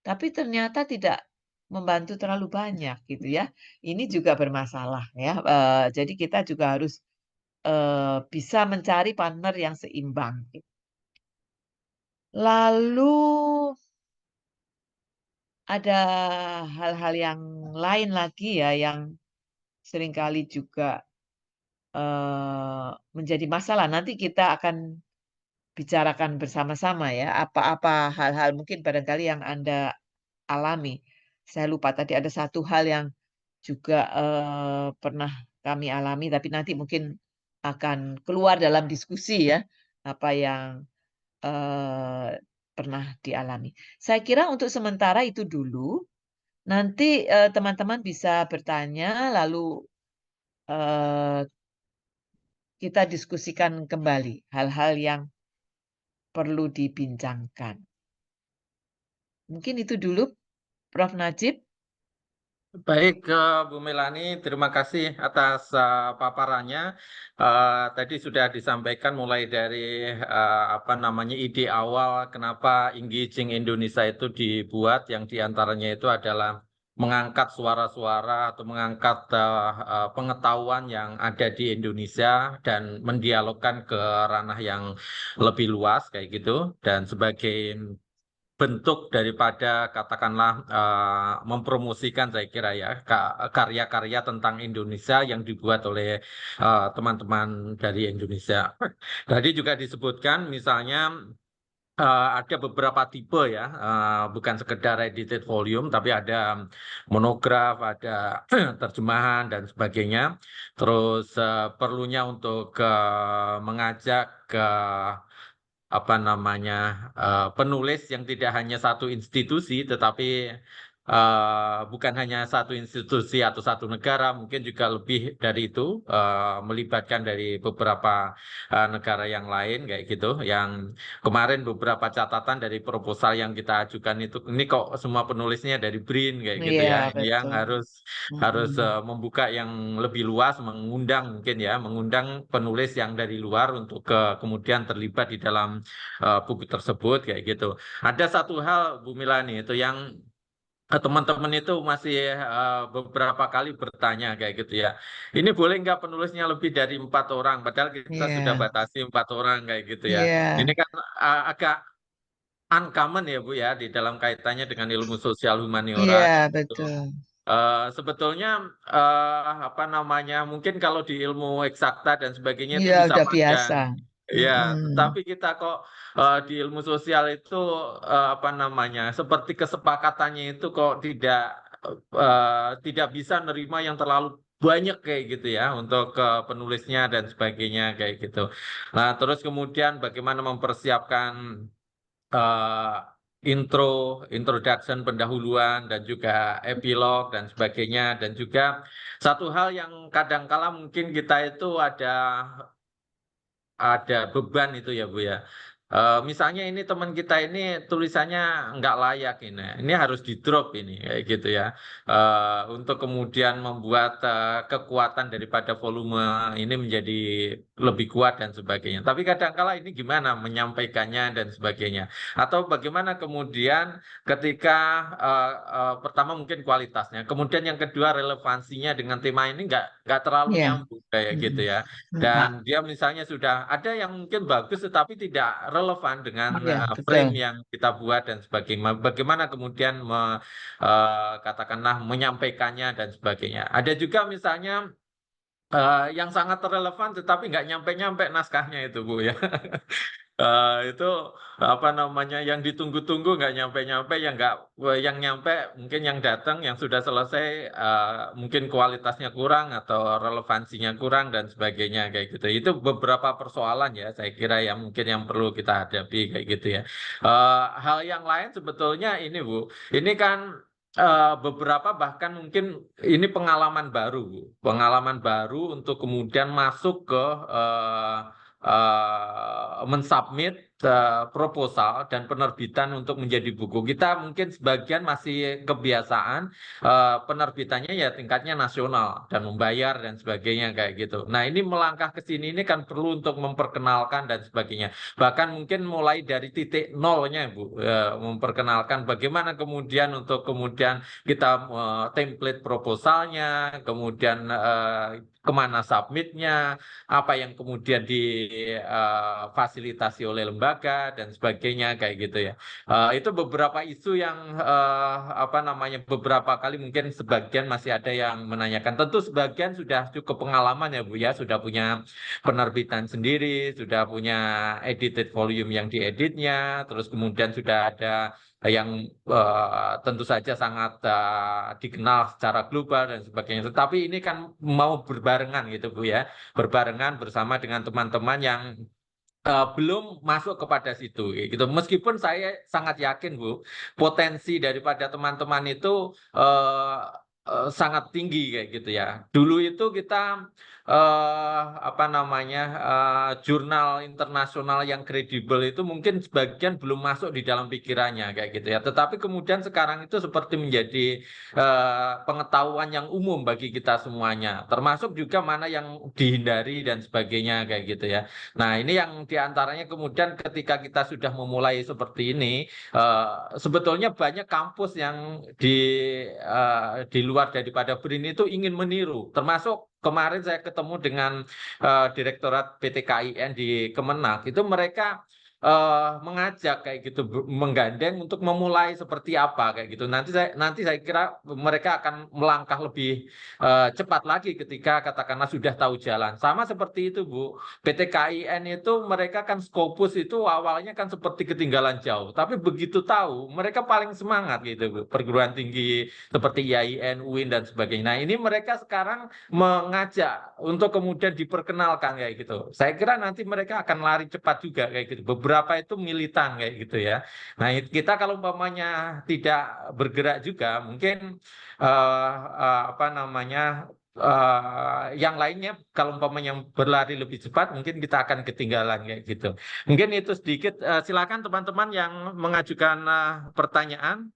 tapi ternyata tidak membantu terlalu banyak gitu ya. Ini juga bermasalah ya. Jadi kita juga harus bisa mencari partner yang seimbang. Lalu ada hal-hal yang lain lagi ya yang seringkali juga menjadi masalah. Nanti kita akan bicarakan bersama-sama ya, apa-apa hal-hal mungkin barangkali yang Anda alami. Saya lupa tadi ada satu hal yang juga pernah kami alami, tapi nanti mungkin akan keluar dalam diskusi ya, apa yang eee, pernah dialami. Saya kira untuk sementara itu dulu, nanti teman-teman bisa bertanya lalu eee, kita diskusikan kembali hal-hal yang perlu dibincangkan. Mungkin itu dulu, Prof. Najib. Baik, Bu Melani, terima kasih atas paparannya. Tadi sudah disampaikan mulai dari apa namanya ide awal kenapa Engaging Indonesia itu dibuat, yang diantaranya itu adalah mengangkat suara-suara atau mengangkat pengetahuan yang ada di Indonesia dan mendialogkan ke ranah yang lebih luas kayak gitu. Dan sebagai bentuk daripada katakanlah mempromosikan saya kira ya karya-karya tentang Indonesia yang dibuat oleh teman-teman dari Indonesia. Tadi juga disebutkan misalnya ada beberapa tipe ya, bukan sekedar edited volume, tapi ada monograf, ada terjemahan dan sebagainya. Terus perlunya untuk mengajak ke apa namanya penulis yang tidak hanya satu institusi tetapi bukan hanya satu institusi atau satu negara, mungkin juga lebih dari itu, melibatkan dari beberapa negara yang lain kayak gitu. Yang kemarin beberapa catatan dari proposal yang kita ajukan itu, ini kok semua penulisnya dari BRIN kayak gitu Iya, ya. Ini yang betul. harus membuka yang lebih luas, mengundang mungkin ya, mengundang penulis yang dari luar untuk kemudian terlibat di dalam buku tersebut kayak gitu. Ada satu hal Bu Milani itu yang teman-teman itu masih beberapa kali bertanya kayak gitu ya. Ini boleh nggak penulisnya lebih dari 4 orang? Padahal kita sudah Iya, batasi 4 orang kayak gitu ya. iya, Ini kan agak uncommon ya Bu ya di dalam kaitannya dengan ilmu sosial humaniora. iya, Gitu. betul. Sebetulnya apa namanya? Mungkin kalau di ilmu eksakta dan sebagainya itu Iya, bisa udah panjang. biasa. Ya, Mm-mm. tetapi kita kok di ilmu sosial itu apa namanya, seperti kesepakatannya itu kok tidak bisa nerima yang terlalu banyak kayak gitu ya untuk penulisnya dan sebagainya kayak gitu. Nah, terus kemudian bagaimana mempersiapkan eh, introduction, pendahuluan dan juga epilog dan sebagainya, dan juga satu hal yang kadangkala mungkin kita itu ada beban itu ya Bu ya. Misalnya ini teman kita ini tulisannya nggak layak ini harus di drop ini kayak gitu ya. Untuk kemudian membuat kekuatan daripada volume ini menjadi lebih kuat dan sebagainya. Tapi kadangkala ini gimana menyampaikannya dan sebagainya. Atau bagaimana kemudian ketika pertama mungkin kualitasnya, kemudian yang kedua relevansinya dengan tema ini nggak terlalu Ya. nyambung kayak gitu Mm-mm. ya. Mm-mm. Dan dia misalnya sudah ada yang mungkin bagus tetapi tidak relevan dengan Ya, frame betul. yang kita buat dan sebagainya. Bagaimana kemudian katakanlah menyampaikannya dan sebagainya. Ada juga misalnya yang sangat relevan tetapi nggak nyampe-nyampe naskahnya itu Bu ya. Itu apa namanya yang ditunggu-tunggu nggak nyampe-nyampe, yang nyampe mungkin yang datang yang sudah selesai mungkin kualitasnya kurang atau relevansinya kurang dan sebagainya kayak gitu. Itu beberapa persoalan ya saya kira yang mungkin yang perlu kita hadapi kayak gitu ya. Hal yang lain sebetulnya ini Bu, ini kan beberapa bahkan mungkin ini pengalaman baru, Bu. Pengalaman baru untuk kemudian masuk ke eh, mensubmit proposal dan penerbitan untuk menjadi buku. Kita mungkin sebagian masih kebiasaan penerbitannya ya tingkatnya nasional dan membayar dan sebagainya kayak gitu. Nah, ini melangkah ke sini ini kan perlu untuk memperkenalkan dan sebagainya. Bahkan mungkin mulai dari titik nolnya, Bu, memperkenalkan bagaimana kemudian untuk kemudian kita template proposalnya, kemudian kemana submitnya, apa yang kemudian difasilitasi oleh lembaga dan sebagainya kayak gitu ya. Itu beberapa isu yang apa namanya beberapa kali mungkin sebagian masih ada yang menanyakan. Tentu sebagian sudah cukup pengalaman ya Bu ya, sudah punya penerbitan sendiri, sudah punya edited volume yang dieditnya, terus kemudian sudah ada yang tentu saja sangat dikenal secara global dan sebagainya. Tetapi ini kan mau berbarengan gitu Bu ya, berbarengan bersama dengan teman-teman yang belum masuk kepada situ gitu. Meskipun saya sangat yakin Bu, potensi daripada teman-teman itu eh, sangat tinggi kayak gitu ya. Dulu itu kita apa namanya jurnal internasional yang kredibel itu mungkin sebagian belum masuk di dalam pikirannya kayak gitu ya. Tetapi kemudian sekarang itu seperti menjadi pengetahuan yang umum bagi kita semuanya, termasuk juga mana yang dihindari dan sebagainya kayak gitu ya. Nah, ini yang diantaranya kemudian ketika kita sudah memulai seperti ini, sebetulnya banyak kampus yang di luar daripada BRIN itu ingin meniru, termasuk kemarin saya ketemu dengan Direktorat PTKIN di Kemenak, itu mereka mengajak kayak gitu, menggandeng untuk memulai seperti apa kayak gitu. Nanti saya kira mereka akan melangkah lebih cepat lagi ketika katakanlah sudah tahu jalan. Sama seperti itu Bu. PT KIN itu mereka kan Scopus itu awalnya kan seperti ketinggalan jauh, tapi begitu tahu mereka paling semangat gitu Bu. Perguruan tinggi seperti IAIN, UIN dan sebagainya. Nah, ini mereka sekarang mengajak untuk kemudian diperkenalkan kayak gitu. Saya kira nanti mereka akan lari cepat juga kayak gitu. Beberapa itu militan kayak gitu ya. Nah, kita kalau umpamanya tidak bergerak juga mungkin apa namanya yang lainnya kalau umpamanya berlari lebih cepat mungkin kita akan ketinggalan kayak gitu. Mungkin itu sedikit. Silakan teman-teman yang mengajukan pertanyaan.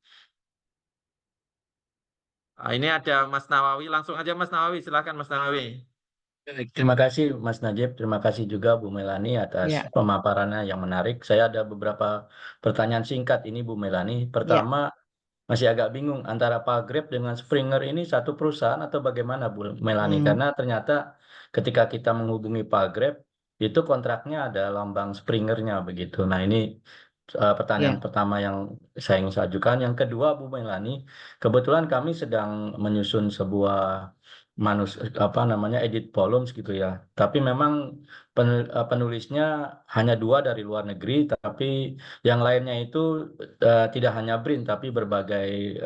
Ini ada Mas Nawawi, langsung aja Mas Nawawi, silakan Mas Nawawi. Baik, terima kasih Mas Najib, terima kasih juga Bu Melani atas Ya. pemaparannya yang menarik. Saya ada beberapa pertanyaan singkat ini Bu Melani. Ya. Pertama, masih agak bingung antara Pagreb dengan Springer ini satu perusahaan atau bagaimana Bu Melani? Hmm. Karena ternyata ketika kita menghubungi Pagreb, itu kontraknya ada lambang Springernya begitu. Nah ini pertanyaan Ya. pertama yang saya ingin ajukan. Yang kedua Bu Melani, kebetulan kami sedang menyusun sebuah edit volumes gitu ya. Tapi memang penulisnya hanya 2 dari luar negeri, tapi yang lainnya itu tidak hanya BRIN tapi berbagai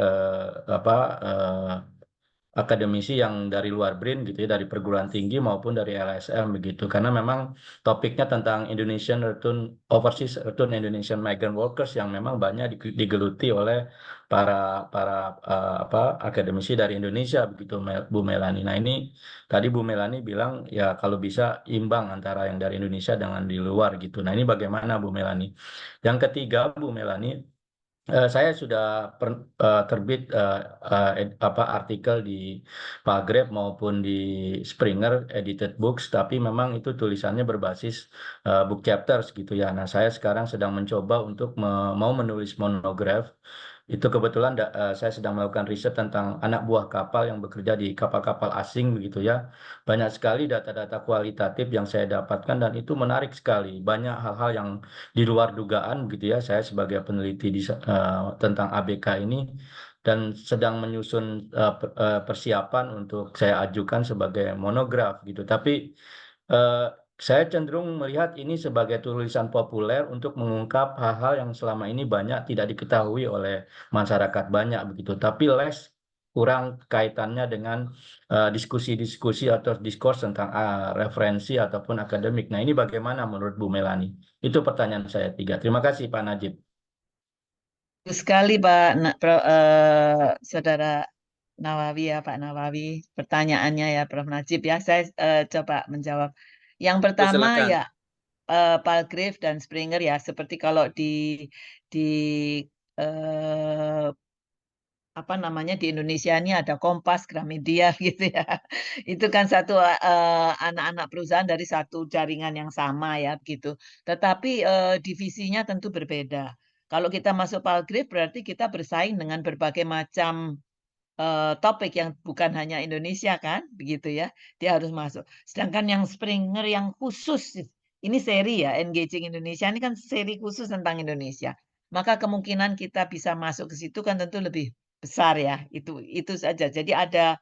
akademisi yang dari luar BRIN gitu ya, dari perguruan tinggi maupun dari LSM begitu. Karena memang topiknya tentang Overseas Return Indonesian Migrant Workers yang memang banyak digeluti oleh para akademisi dari Indonesia begitu, Bu Melani. Nah, ini tadi Bu Melani bilang ya kalau bisa imbang antara yang dari Indonesia dengan di luar gitu. Nah, ini bagaimana Bu Melani? Yang ketiga, Bu Melani, saya sudah terbit artikel di Pagreb maupun di Springer edited books, tapi memang itu tulisannya berbasis book chapters gitu ya. Nah, saya sekarang sedang mencoba untuk mau menulis monograph. Itu kebetulan saya sedang melakukan riset tentang anak buah kapal yang bekerja di kapal-kapal asing begitu ya. Banyak sekali data-data kualitatif yang saya dapatkan dan itu menarik sekali. Banyak hal-hal yang di luar dugaan begitu ya. Saya sebagai peneliti tentang ABK ini dan sedang menyusun persiapan untuk saya ajukan sebagai monograf gitu. Tapi saya cenderung melihat ini sebagai tulisan populer untuk mengungkap hal-hal yang selama ini banyak tidak diketahui oleh masyarakat banyak begitu. Tapi kurang kaitannya dengan diskusi-diskusi atau diskurs tentang referensi ataupun akademik. Nah, ini bagaimana menurut Bu Melani? Itu pertanyaan saya 3. Terima kasih Pak Najib. Bagus sekali Saudara Nawawi ya, Pak Nawawi. Pertanyaannya ya, Prof. Najib ya. Saya coba menjawab. Yang pertama Silakan. ya, Palgrave dan Springer ya, seperti kalau di eh, apa namanya di Indonesia ini ada Kompas, Gramedia gitu ya. Itu kan satu anak-anak perusahaan dari satu jaringan yang sama ya begitu. Tetapi divisinya tentu berbeda. Kalau kita masuk Palgrave berarti kita bersaing dengan berbagai macam topik yang bukan hanya Indonesia kan, begitu ya. Dia harus masuk. Sedangkan yang Springer yang khusus ini seri ya, Engaging Indonesia ini kan seri khusus tentang Indonesia. Maka kemungkinan kita bisa masuk ke situ kan tentu lebih besar ya. Itu saja. Jadi ada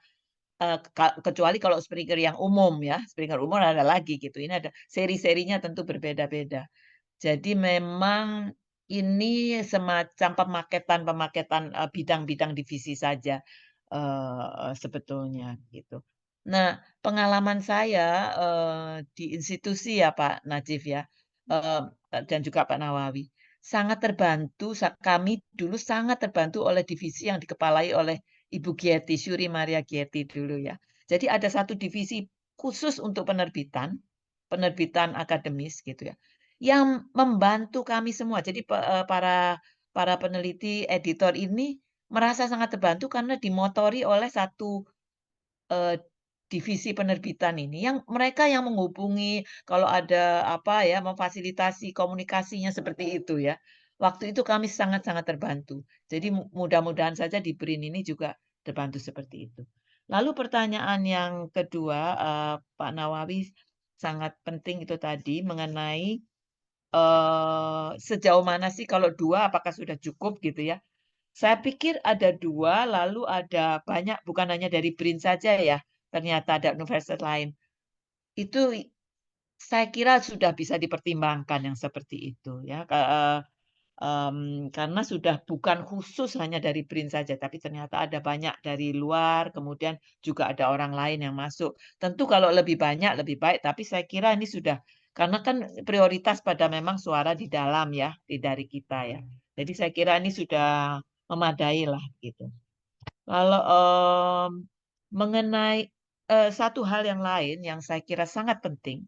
kecuali kalau Springer yang umum ya, Springer umum ada lagi gitu. Ini ada seri-serinya tentu berbeda-beda. Jadi memang ini semacam pemaketan bidang-bidang divisi saja sebetulnya gitu. Nah, pengalaman saya di institusi ya Pak Najib ya, dan juga Pak Nawawi, sangat terbantu. Kami dulu sangat terbantu oleh divisi yang dikepalai oleh Ibu Gieti, Syuri Maria Gieti dulu ya. Jadi ada satu divisi khusus untuk penerbitan akademis gitu ya, yang membantu kami semua. Jadi para peneliti, editor ini merasa sangat terbantu karena dimotori oleh satu divisi penerbitan ini yang mereka yang menghubungi kalau ada apa ya, memfasilitasi komunikasinya seperti itu ya. Waktu itu kami sangat-sangat terbantu. Jadi mudah-mudahan saja di BRIN ini juga terbantu seperti itu. Lalu pertanyaan yang kedua, Pak Nawawi sangat penting itu tadi mengenai sejauh mana sih kalau 2 apakah sudah cukup gitu ya. Saya pikir ada 2, lalu ada banyak, bukan hanya dari BRIN saja ya, ternyata ada universitas lain. Itu saya kira sudah bisa dipertimbangkan yang seperti itu ya. Karena sudah bukan khusus hanya dari BRIN saja, tapi ternyata ada banyak dari luar, kemudian juga ada orang lain yang masuk. Tentu kalau lebih banyak lebih baik, tapi saya kira ini sudah, karena kan prioritas pada memang suara di dalam ya, dari kita ya. Jadi saya kira ini sudah memadai lah gitu. Kalau mengenai satu hal yang lain yang saya kira sangat penting,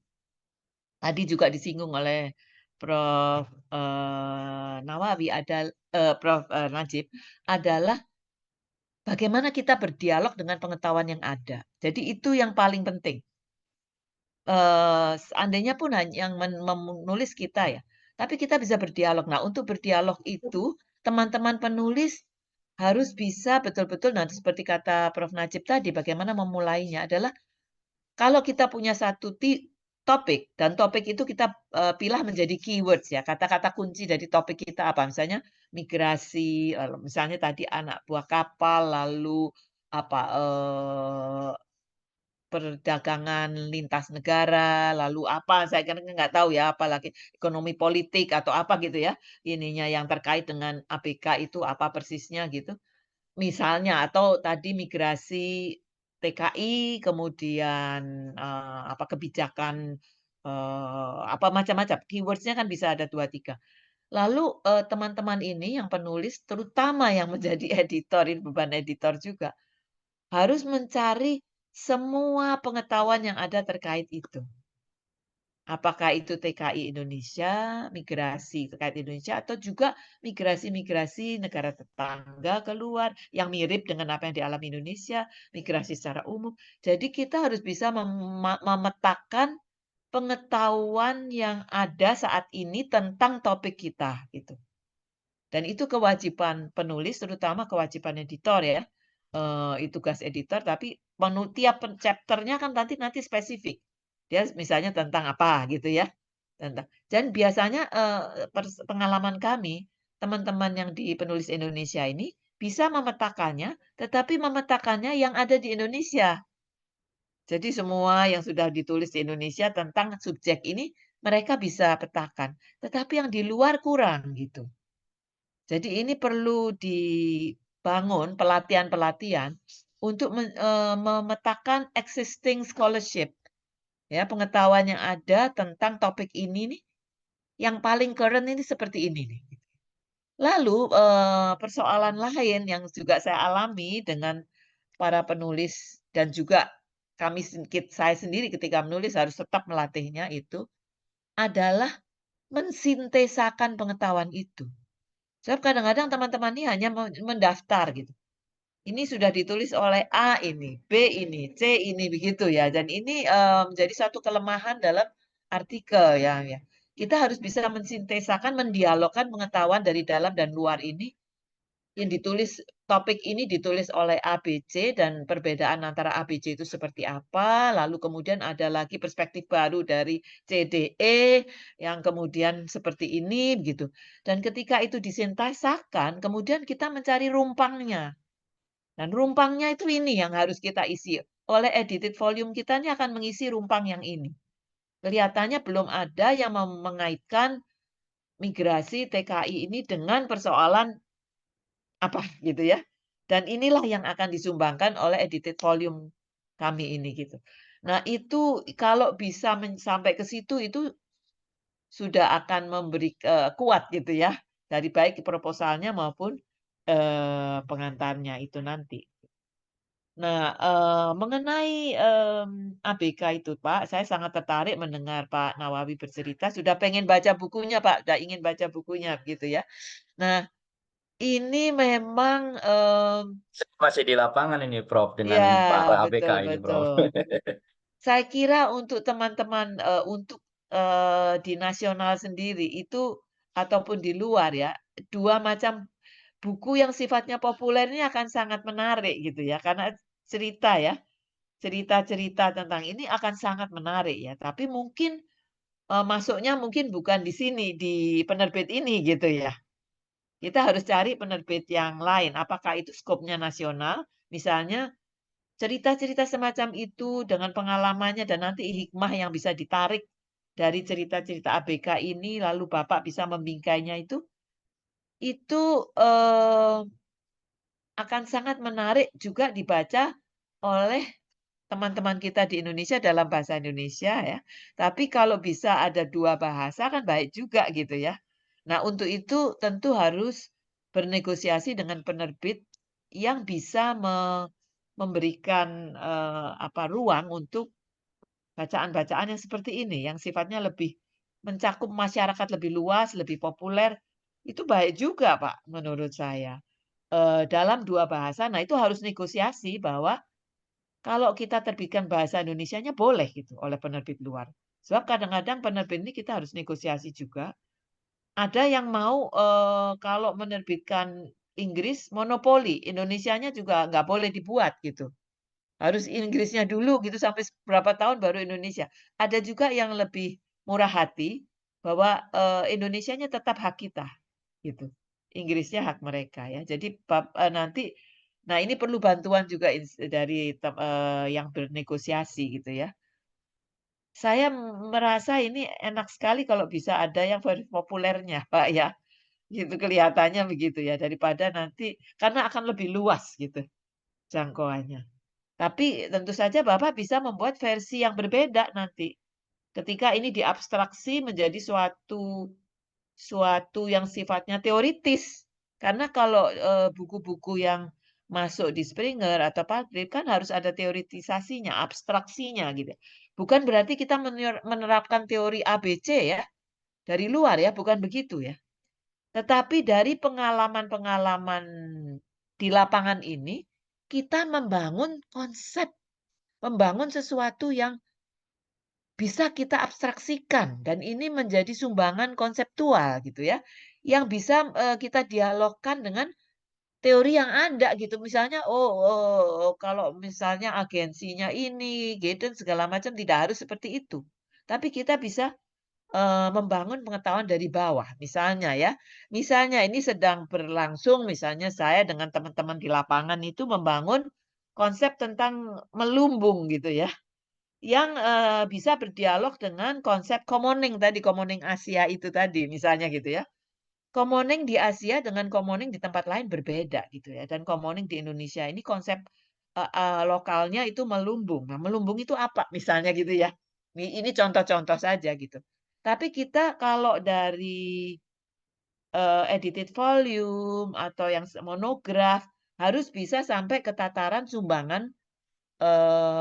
tadi juga disinggung oleh Prof. Nawawi, Prof. Najib, adalah bagaimana kita berdialog dengan pengetahuan yang ada. Jadi itu yang paling penting. Seandainya pun hanya yang menulis kita ya, tapi kita bisa berdialog. Nah, untuk berdialog itu teman-teman penulis harus bisa betul-betul, nanti seperti kata Prof. Najib tadi, bagaimana memulainya adalah kalau kita punya satu topik dan topik itu kita pilah menjadi keywords ya, kata-kata kunci dari topik kita apa? Misalnya migrasi, misalnya tadi anak buah kapal, lalu apa perdagangan lintas negara, lalu apa, saya kan nggak tahu ya, apalagi ekonomi politik atau apa gitu ya, ininya yang terkait dengan ABK itu apa persisnya gitu. Misalnya atau tadi migrasi TKI, kemudian, apa, kebijakan, apa, macam-macam, keyword-nya kan bisa ada 2 3. Lalu, teman-teman ini yang penulis, terutama yang menjadi editor, ini beban editor juga, harus mencari semua pengetahuan yang ada terkait itu. Apakah itu TKI Indonesia, migrasi terkait Indonesia, atau juga migrasi-migrasi negara tetangga keluar yang mirip dengan apa yang dialami Indonesia, migrasi secara umum. Jadi kita harus bisa memetakan pengetahuan yang ada saat ini tentang topik kita, gitu. Dan itu kewajiban penulis, terutama kewajiban editor ya. Tugas editor, tapi tiap chapter-nya kan nanti spesifik. Dia misalnya tentang apa gitu ya. Dan biasanya pengalaman kami, teman-teman yang di penulis Indonesia ini bisa memetakannya, tetapi memetakannya yang ada di Indonesia. Jadi semua yang sudah ditulis di Indonesia tentang subjek ini mereka bisa petakan, tetapi yang di luar kurang gitu. Jadi ini perlu dibangun pelatihan-pelatihan untuk memetakan existing scholarship, ya, pengetahuan yang ada tentang topik ini nih, yang paling current ini seperti ini nih. Lalu, persoalan lain yang juga saya alami dengan para penulis dan juga saya sendiri ketika menulis harus tetap melatihnya itu, adalah mensintesakan pengetahuan itu. Sebab kadang-kadang teman-teman ini hanya mendaftar gitu. Ini sudah ditulis oleh A ini, B ini, C ini, begitu ya. Dan ini, menjadi satu kelemahan dalam artikel ya. Kita harus bisa mensintesakan, mendialogkan pengetahuan dari dalam dan luar ini, yang ditulis topik ini ditulis oleh A, B, C, dan perbedaan antara A, B, C itu seperti apa, lalu kemudian ada lagi perspektif baru dari C, D, E, yang kemudian seperti ini, begitu. Dan ketika itu disintesakan, kemudian kita mencari rumpangnya. Dan rumpangnya itu ini yang harus kita isi. Oleh edited volume kita ini akan mengisi rumpang yang ini. Kelihatannya belum ada yang mengaitkan migrasi TKI ini dengan persoalan apa gitu ya. Dan inilah yang akan disumbangkan oleh edited volume kami ini gitu. Nah, itu kalau bisa sampai ke situ itu sudah akan memberi kuat gitu ya dari baik proposalnya maupun pengantarnya itu nanti. Nah, mengenai, ABK itu, Pak, saya sangat tertarik mendengar Pak Nawawi bercerita, sudah pengen baca bukunya, Pak, sudah ingin baca bukunya, gitu ya. Nah, ini memang, Masih di lapangan ini, Prof, dengan ya, para ABK betul ini, Prof. betul. Saya kira untuk teman-teman, untuk, di nasional sendiri itu ataupun di luar ya, 2 macam buku yang sifatnya populer ini akan sangat menarik gitu ya, karena cerita ya. Cerita-cerita tentang ini akan sangat menarik ya, tapi mungkin, masuknya mungkin bukan di sini, di penerbit ini gitu ya. Kita harus cari penerbit yang lain, apakah itu skopnya nasional, misalnya cerita-cerita semacam itu dengan pengalamannya dan nanti hikmah yang bisa ditarik dari cerita-cerita ABK ini, lalu Bapak bisa membingkainya itu, akan sangat menarik juga dibaca oleh teman-teman kita di Indonesia dalam bahasa Indonesia ya. Tapi kalau bisa ada 2 bahasa kan baik juga gitu ya. Nah, untuk itu tentu harus bernegosiasi dengan penerbit yang bisa memberikan, ruang untuk bacaan-bacaan yang seperti ini, yang sifatnya lebih mencakup masyarakat lebih luas, lebih populer, itu baik juga Pak, menurut saya. Dalam 2 bahasa, nah itu harus negosiasi bahwa kalau kita terbitkan bahasa Indonesianya boleh gitu oleh penerbit luar. Sebab kadang-kadang penerbit ini kita harus negosiasi juga. Ada yang mau, kalau menerbitkan Inggris monopoli, Indonesianya juga nggak boleh dibuat gitu. Harus Inggrisnya dulu gitu sampai berapa tahun baru Indonesia. Ada juga yang lebih murah hati bahwa, Indonesianya tetap hak kita gitu. Inggrisnya hak mereka ya. Jadi nanti Nah, ini perlu bantuan juga dari yang bernegosiasi gitu ya. Saya merasa ini enak sekali kalau bisa ada yang populernya, Pak, ya. Gitu kelihatannya begitu ya, daripada nanti karena akan lebih luas gitu jangkauannya. Tapi tentu saja Bapak bisa membuat versi yang berbeda nanti. Ketika ini diabstraksi menjadi suatu suatu yang sifatnya teoritis. Karena kalau buku-buku yang masuk di Springer atau Padlet kan harus ada teoritisasinya, abstraksinya gitu. Bukan berarti kita menerapkan teori ABC ya dari luar ya, bukan begitu ya. Tetapi dari pengalaman-pengalaman di lapangan ini, kita membangun konsep, membangun sesuatu yang bisa kita abstraksikan dan ini menjadi sumbangan konseptual gitu ya, yang bisa kita dialogkan dengan teori yang ada gitu. Misalnya, kalau misalnya agensinya ini, gitu segala macam tidak harus seperti itu. Tapi kita bisa membangun pengetahuan dari bawah. Misalnya ya, misalnya ini sedang berlangsung, misalnya saya dengan teman-teman di lapangan itu membangun konsep tentang melumbung gitu ya, yang bisa berdialog dengan konsep komoning tadi, komoning Asia itu tadi, misalnya gitu ya. Komoning di Asia dengan komoning di tempat lain berbeda gitu ya, dan komoning di Indonesia ini konsep lokalnya itu melumbung. Nah, melumbung itu apa misalnya gitu ya. Ini contoh-contoh saja gitu. Tapi kita kalau dari edited volume atau yang monograf harus bisa sampai ke tataran sumbangan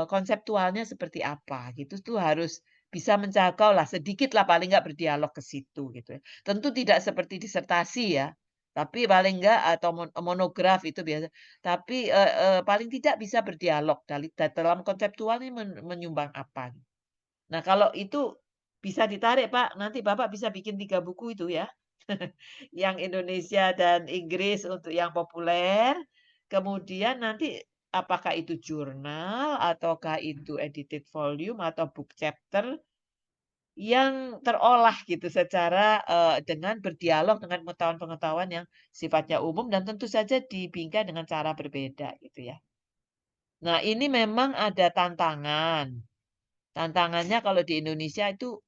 konseptualnya seperti apa gitu tuh harus bisa menjangkau lah sedikit lah paling nggak berdialog ke situ gitu ya. Tentu tidak seperti disertasi ya, tapi paling nggak atau monograf itu biasa. Tapi, paling tidak bisa berdialog dalam konseptual ini menyumbang apa. Nah kalau itu bisa ditarik Pak, nanti Bapak bisa bikin 3 buku itu ya. Yang Indonesia dan Inggris untuk yang populer, kemudian nanti apakah itu jurnal, ataukah itu edited volume, atau book chapter yang terolah gitu secara dengan berdialog dengan pengetahuan-pengetahuan yang sifatnya umum dan tentu saja dibingkai dengan cara berbeda gitu ya. Nah, ini memang ada tantangan. Tantangannya kalau di Indonesia itu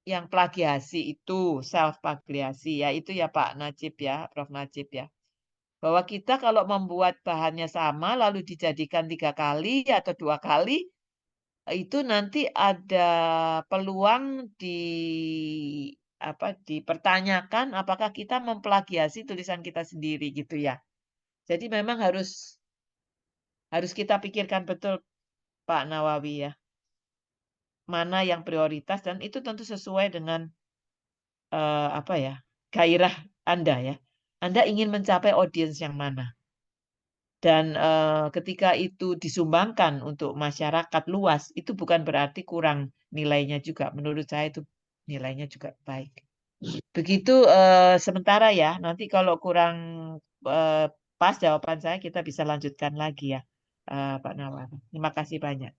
yang plagiasi itu, self plagiasi ya, itu ya Pak Najib ya, Prof Najib ya. Bahwa kita kalau membuat bahannya sama lalu dijadikan 3 kali atau 2 kali, itu nanti ada peluang dipertanyakan apakah kita memplagiasi tulisan kita sendiri gitu ya. Jadi memang harus harus kita pikirkan betul Pak Nawawi ya, mana yang prioritas dan itu tentu sesuai dengan, gairah Anda ya. Anda ingin mencapai audiens yang mana. Dan, ketika itu disumbangkan untuk masyarakat luas, itu bukan berarti kurang nilainya juga, menurut saya itu nilainya juga baik. Begitu, sementara ya, nanti kalau kurang, eee, pas jawaban saya kita bisa lanjutkan lagi ya, Pak Nawawi. Terima kasih banyak.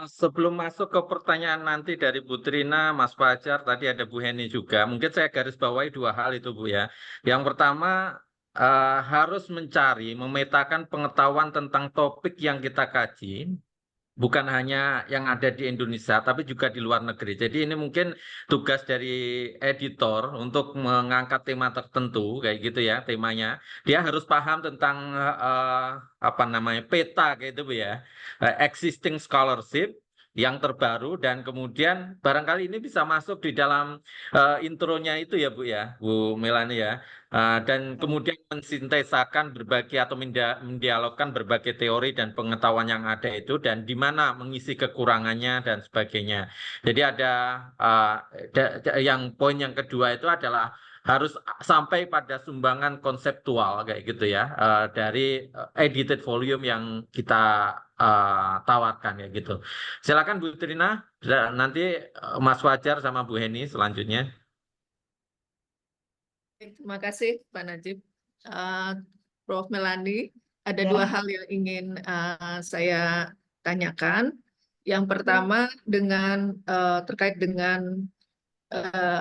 Sebelum masuk ke pertanyaan nanti dari Bu Trina, Mas Fajar, tadi ada Bu Heni juga. Mungkin saya garis bawahi 2 hal itu, Bu ya. Yang pertama, harus mencari, memetakan pengetahuan tentang topik yang kita kaji. Bukan hanya yang ada di Indonesia, tapi juga di luar negeri. Jadi ini mungkin tugas dari editor untuk mengangkat tema tertentu, kayak gitu ya temanya. Dia harus paham tentang apa namanya peta, kayak itu Bu ya, existing scholarship yang terbaru dan kemudian barangkali ini bisa masuk di dalam intronya itu ya Bu ya, Bu Melani ya. Dan kemudian mensintesakan berbagai atau mendialogkan berbagai teori dan pengetahuan yang ada itu dan di mana mengisi kekurangannya dan sebagainya. Jadi ada yang poin yang kedua itu adalah harus sampai pada sumbangan konseptual kayak gitu ya dari edited volume yang kita tawarkan ya gitu. Silakan Bu Trina, nanti Mas Fajar sama Bu Heni selanjutnya. Terima kasih Pak Najib. Prof. Melani, ada Ya. 2 hal yang ingin saya tanyakan. Yang pertama terkait dengan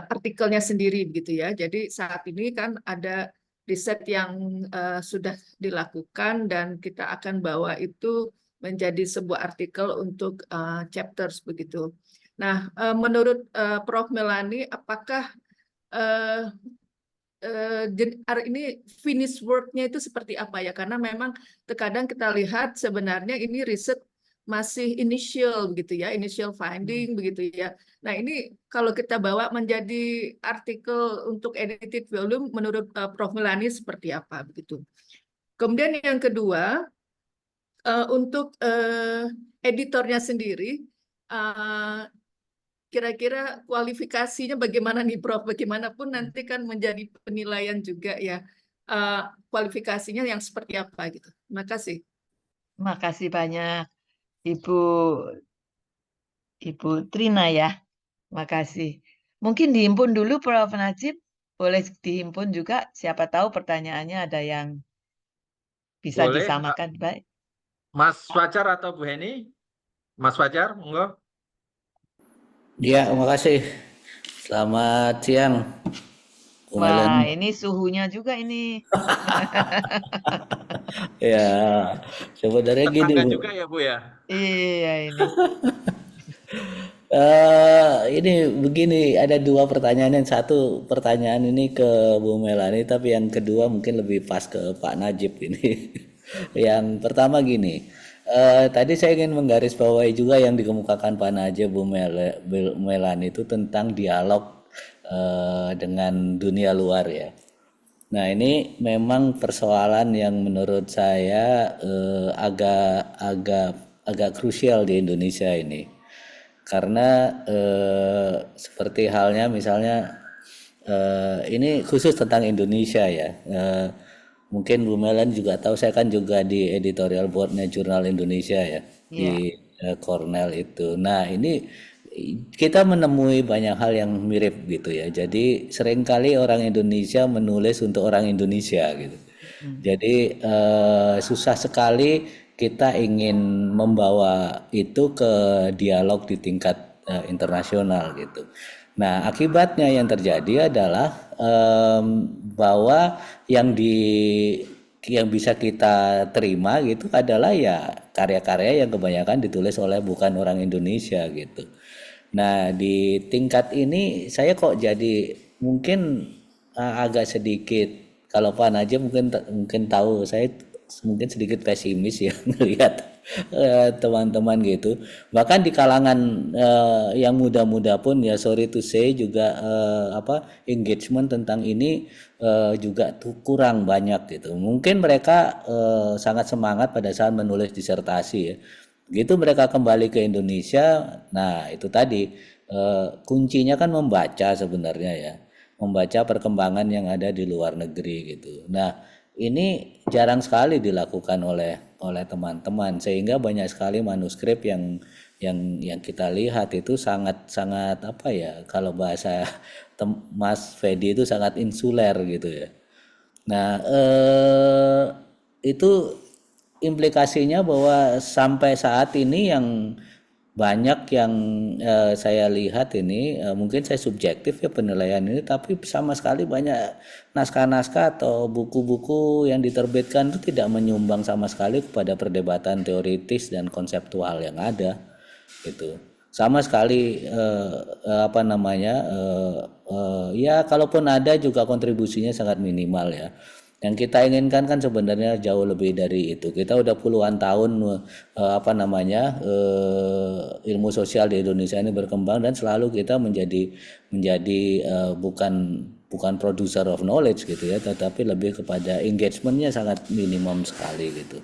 artikelnya sendiri begitu ya. Jadi saat ini kan ada riset yang sudah dilakukan dan kita akan bawa itu menjadi sebuah artikel untuk chapters begitu. Nah, menurut Prof. Melani, apakah ini finish work-nya itu seperti apa ya? Karena memang terkadang kita lihat sebenarnya ini riset masih initial begitu ya, initial finding begitu ya. Nah, ini kalau kita bawa menjadi artikel untuk edited volume menurut Prof. Melani seperti apa begitu. Kemudian yang kedua, untuk editornya sendiri, kira-kira kualifikasinya bagaimana nih Prof? Bagaimanapun nanti kan menjadi penilaian juga ya. Kualifikasinya yang seperti apa gitu. Terima kasih. Terima kasih banyak Ibu Trina ya. Makasih. Mungkin dihimpun dulu Prof. Najib. Boleh dihimpun juga. Siapa tahu pertanyaannya ada yang bisa Boleh, disamakan. Baik. Mas Fajar atau Bu Heni? Mas Fajar, monggo. Ya, terima kasih. Selamat siang, Bu Wah, Melani. ini suhunya juga ini. Ya, sebenarnya gini, Tetangga Bu. juga ya Bu ya? Iya ini. Ini begini, ada dua pertanyaan. Yang satu pertanyaan ini ke Bu Melani, tapi yang kedua mungkin lebih pas ke Pak Najib ini. Yang pertama gini, tadi saya ingin menggarisbawahi juga yang dikemukakan Pak Najib, Bu Melani itu tentang dialog dengan dunia luar ya. Nah, ini memang persoalan yang menurut saya agak krusial di Indonesia ini. Karena seperti halnya misalnya ini khusus tentang Indonesia ya. Mungkin Bu Melan juga tahu, saya kan juga di editorial boardnya Jurnal Indonesia ya, di Cornell itu. Nah, ini kita menemui banyak hal yang mirip gitu ya. Jadi seringkali orang Indonesia menulis untuk orang Indonesia gitu. Jadi susah sekali kita ingin membawa itu ke dialog di tingkat internasional gitu. Nah, akibatnya yang terjadi adalah bahwa yang bisa kita terima gitu adalah ya karya-karya yang kebanyakan ditulis oleh bukan orang Indonesia gitu. Nah, di tingkat ini saya kok jadi mungkin agak sedikit, kalau Pak Najib mungkin tahu, saya mungkin sedikit pesimis ya melihat teman-teman gitu. Bahkan di kalangan yang muda-muda pun ya sorry to say juga engagement tentang ini juga kurang banyak gitu. Mungkin mereka sangat semangat pada saat menulis disertasi ya. Begitu mereka kembali ke Indonesia, nah itu tadi kuncinya kan membaca sebenarnya ya, membaca perkembangan yang ada di luar negeri gitu. Nah, ini jarang sekali dilakukan oleh teman-teman, sehingga banyak sekali manuskrip yang kita lihat itu sangat apa ya, kalau bahasa Mas Fedi itu sangat insuler gitu ya. Nah, itu implikasinya bahwa sampai saat ini yang banyak yang saya lihat ini, mungkin saya subjektif ya penilaian ini, tapi sama sekali banyak naskah-naskah atau buku-buku yang diterbitkan itu tidak menyumbang sama sekali kepada perdebatan teoritis dan konseptual yang ada gitu. Sama sekali ya kalaupun ada juga kontribusinya sangat minimal ya. Yang kita inginkan kan sebenarnya jauh lebih dari itu. Kita udah puluhan tahun ilmu sosial di Indonesia ini berkembang, dan selalu kita menjadi bukan producer of knowledge gitu ya, tetapi lebih kepada engagementnya sangat minimum sekali gitu.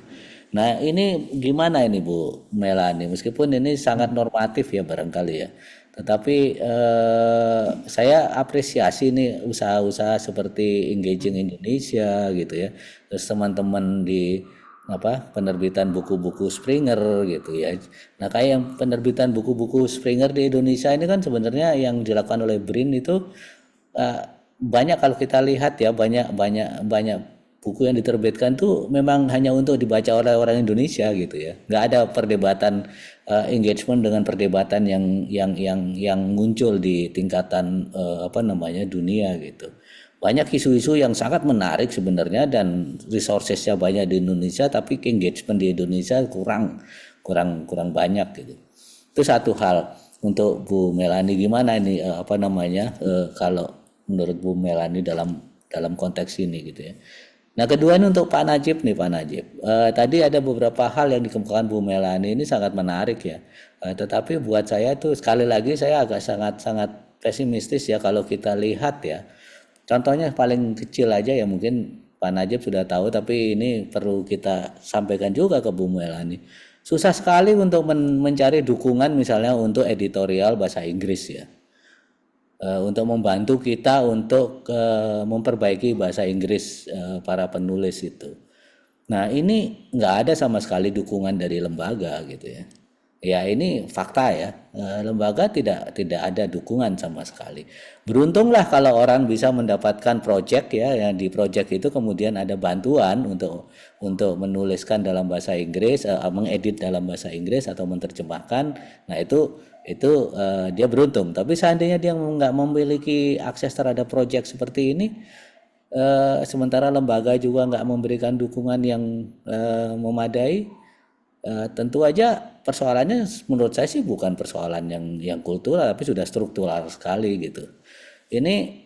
Nah, ini gimana ini Bu Melani? Meskipun ini sangat normatif ya barangkali ya, tetapi saya apresiasi nih usaha-usaha seperti Engaging Indonesia gitu ya. Terus teman-teman di penerbitan buku-buku Springer gitu ya. Nah, kayak yang penerbitan buku-buku Springer di Indonesia ini kan sebenarnya yang dilakukan oleh BRIN itu banyak, kalau kita lihat ya, banyak buku yang diterbitkan tuh memang hanya untuk dibaca oleh orang Indonesia gitu ya. Nggak ada perdebatan engagement dengan perdebatan yang muncul di tingkatan dunia gitu. banyak isu-isu yang sangat menarik sebenarnya dan resourcesnya banyak di Indonesia, tapi engagement di Indonesia kurang banyak gitu. Itu satu hal. Untuk Bu Melani gimana ini kalau menurut Bu Melani dalam konteks ini gitu ya. Nah, kedua ini untuk Pak Najib nih, Pak Najib. Tadi ada beberapa hal yang dikemukakan Bu Melani ini sangat menarik ya. Tetapi buat saya tuh sekali lagi saya agak sangat pesimistis ya kalau kita lihat ya. Contohnya paling kecil aja ya, mungkin Pak Najib sudah tahu, tapi ini perlu kita sampaikan juga ke Bu Melani. Susah sekali untuk mencari dukungan misalnya untuk editorial bahasa Inggris ya. Untuk membantu kita untuk memperbaiki bahasa Inggris para penulis itu. Nah, ini nggak ada sama sekali dukungan dari lembaga gitu ya. Ya, ini fakta ya. Lembaga tidak ada dukungan sama sekali. Beruntunglah kalau orang bisa mendapatkan project ya, yang di project itu kemudian ada bantuan untuk menuliskan dalam bahasa Inggris, mengedit dalam bahasa Inggris atau menerjemahkan. Nah, itu dia beruntung. Tapi seandainya dia nggak memiliki akses terhadap project seperti ini, sementara lembaga juga nggak memberikan dukungan yang memadai, tentu aja persoalannya menurut saya sih bukan persoalan yang kultural, tapi sudah struktural sekali gitu. Ini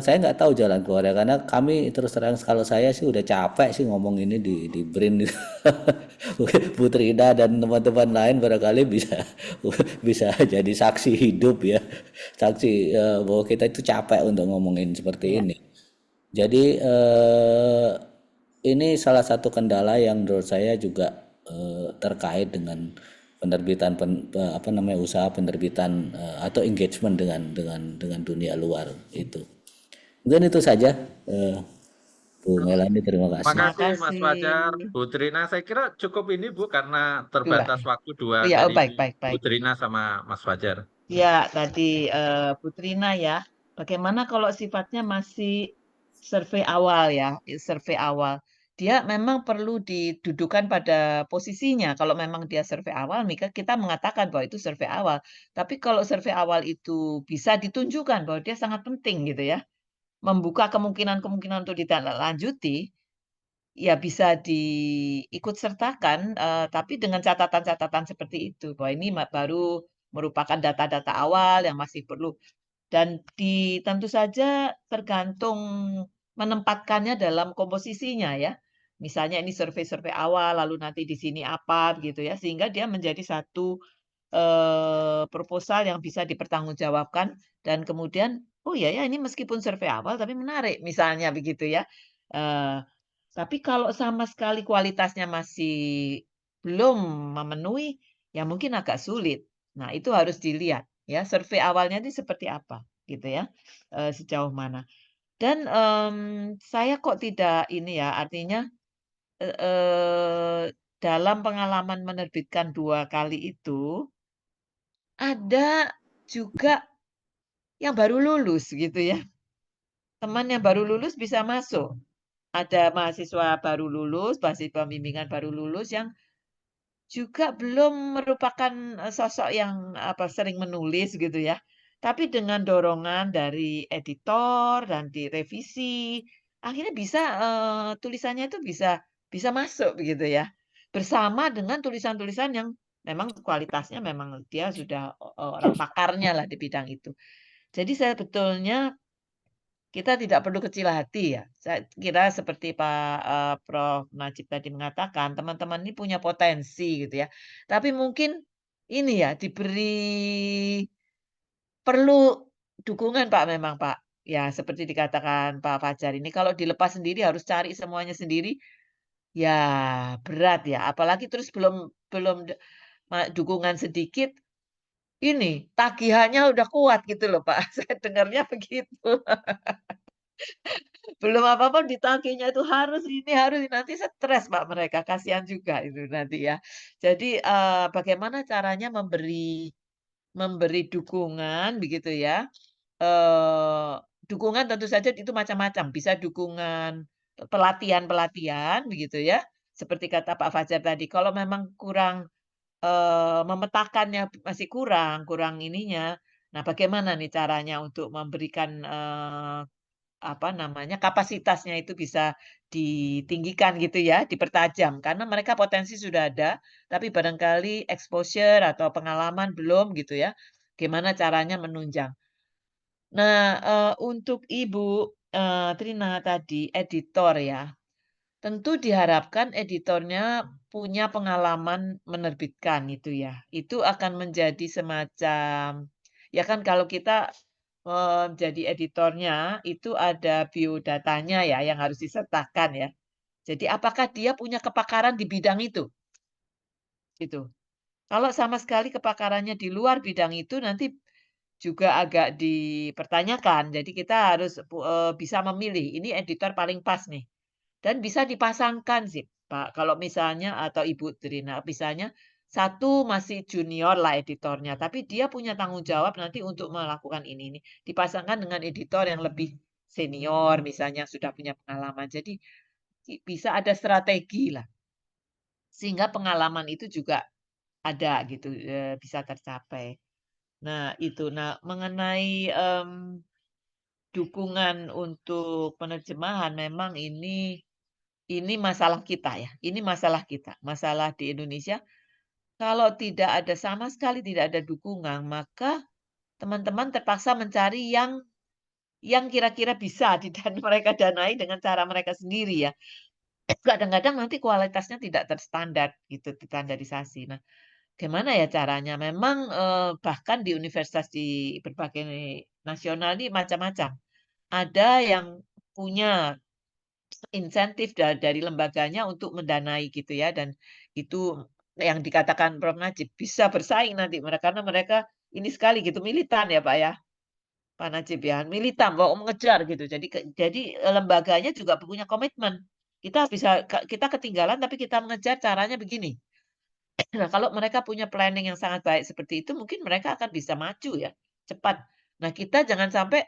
saya nggak tahu jalan keluarnya, karena kami terus terang kalau saya sih udah capek sih ngomong ini di BRIN. Bu Trina dan teman-teman lain barangkali bisa jadi saksi hidup ya, saksi bahwa kita itu capek untuk ngomongin seperti ini. Jadi ini salah satu kendala yang menurut saya juga terkait dengan penerbitan usaha penerbitan atau engagement dengan dunia luar itu. Mungkin itu saja, Bu Melani, terima kasih. Makasih Mas Makasih. Fajar, Bu Trina. Saya kira cukup ini Bu karena terbatas waktu dua Oh ya, dari baik. Bu Trina sama Mas Fajar. Ya, tadi Bu Trina ya. Bagaimana kalau sifatnya masih survei awal ya, survei awal. Dia memang perlu didudukan pada posisinya. Kalau memang dia survei awal, maka kita mengatakan bahwa itu survei awal. Tapi kalau survei awal itu bisa ditunjukkan bahwa dia sangat penting gitu ya, membuka kemungkinan-kemungkinan untuk ditindaklanjuti, ya bisa diikut sertakan, tapi dengan catatan-catatan seperti itu, bahwa ini baru merupakan data-data awal yang masih perlu, dan tentu saja tergantung menempatkannya dalam komposisinya ya. Misalnya ini survei-survei awal, lalu nanti di sini apa begitu ya, sehingga dia menjadi satu proposal yang bisa dipertanggungjawabkan, dan kemudian, oh ya ini meskipun survei awal tapi menarik misalnya begitu ya. Eee, tapi kalau sama sekali kualitasnya masih belum memenuhi, ya mungkin agak sulit. Nah, itu harus dilihat ya, survei awalnya itu seperti apa gitu ya, sejauh mana. Dan, saya kok tidak ini ya, artinya, dalam pengalaman menerbitkan 2 kali itu, ada juga yang baru lulus gitu ya. Teman yang baru lulus bisa masuk. Ada mahasiswa baru lulus, mahasiswa bimbingan baru lulus yang juga belum merupakan, sosok yang, sering menulis gitu ya. Tapi dengan dorongan dari editor dan direvisi, akhirnya bisa, tulisannya itu bisa bisa masuk begitu ya. Bersama dengan tulisan-tulisan yang memang kualitasnya memang dia sudah, orang pakarnya lah di bidang itu. Jadi saya betulnya kita tidak perlu kecil hati ya. Saya kira seperti Prof. Najib tadi mengatakan, teman-teman ini punya potensi gitu ya. Tapi mungkin ini ya, perlu dukungan Pak, memang Pak. Ya seperti dikatakan Pak Fajar ini, kalau dilepas sendiri harus cari semuanya sendiri, ya berat ya. Apalagi terus belum belum dukungan sedikit, ini tagihannya udah kuat gitu loh Pak. Saya dengarnya begitu. Belum apa-apa ditagihnya itu harus ini, harus ini, nanti stres Pak mereka, kasihan juga itu nanti ya. Jadi, bagaimana caranya memberi dukungan begitu ya, dukungan tentu saja itu macam-macam, bisa dukungan pelatihan-pelatihan begitu ya, seperti kata Pak Fajar tadi, kalau memang kurang, memetakannya masih kurang kurang ininya, nah bagaimana nih caranya untuk memberikan, apa namanya, kapasitasnya itu bisa ditinggikan gitu ya, dipertajam. Karena mereka potensi sudah ada, tapi barangkali exposure atau pengalaman belum gitu ya. Gimana caranya menunjang. Nah, untuk Ibu Trina tadi, editor ya. Tentu diharapkan editornya punya pengalaman menerbitkan itu ya. Itu akan menjadi semacam, ya kan kalau kita jadi editornya itu ada biodatanya ya yang harus disertakan ya. Jadi apakah dia punya kepakaran di bidang itu? Gitu. Kalau sama sekali kepakarannya di luar bidang itu nanti juga agak dipertanyakan. Jadi kita harus bisa memilih, ini editor paling pas nih. Dan bisa dipasangkan sih, Pak. Kalau misalnya atau Ibu Trina, misalnya satu masih junior lah editornya, tapi dia punya tanggung jawab nanti untuk melakukan ini. Dipasangkan dengan editor yang lebih senior, misalnya sudah punya pengalaman. Jadi bisa ada strategi lah, sehingga pengalaman itu juga ada gitu, bisa tercapai. Nah itu, nah mengenai dukungan untuk penerjemahan memang ini masalah kita ya, ini masalah kita, masalah di Indonesia. Kalau tidak ada sama sekali tidak ada dukungan, maka teman-teman terpaksa mencari yang kira-kira bisa mereka danai dengan cara mereka sendiri ya. Kadang-kadang nanti kualitasnya tidak terstandar gitu, standarisasi. Nah, gimana ya caranya? Memang bahkan di universitas di berbagai nasional ini macam-macam. Ada yang punya insentif dari lembaganya untuk mendanai gitu ya, dan itu yang dikatakan Prof. Najib bisa bersaing nanti mereka, karena mereka ini sekali gitu militan ya Pak ya, Pak Najib ya, militan mau mengejar gitu. Jadi lembaganya juga punya komitmen. Kita ketinggalan tapi kita mengejar caranya begini. Nah, kalau mereka punya planning yang sangat baik seperti itu, mungkin mereka akan bisa maju ya, cepat. Nah, kita jangan sampai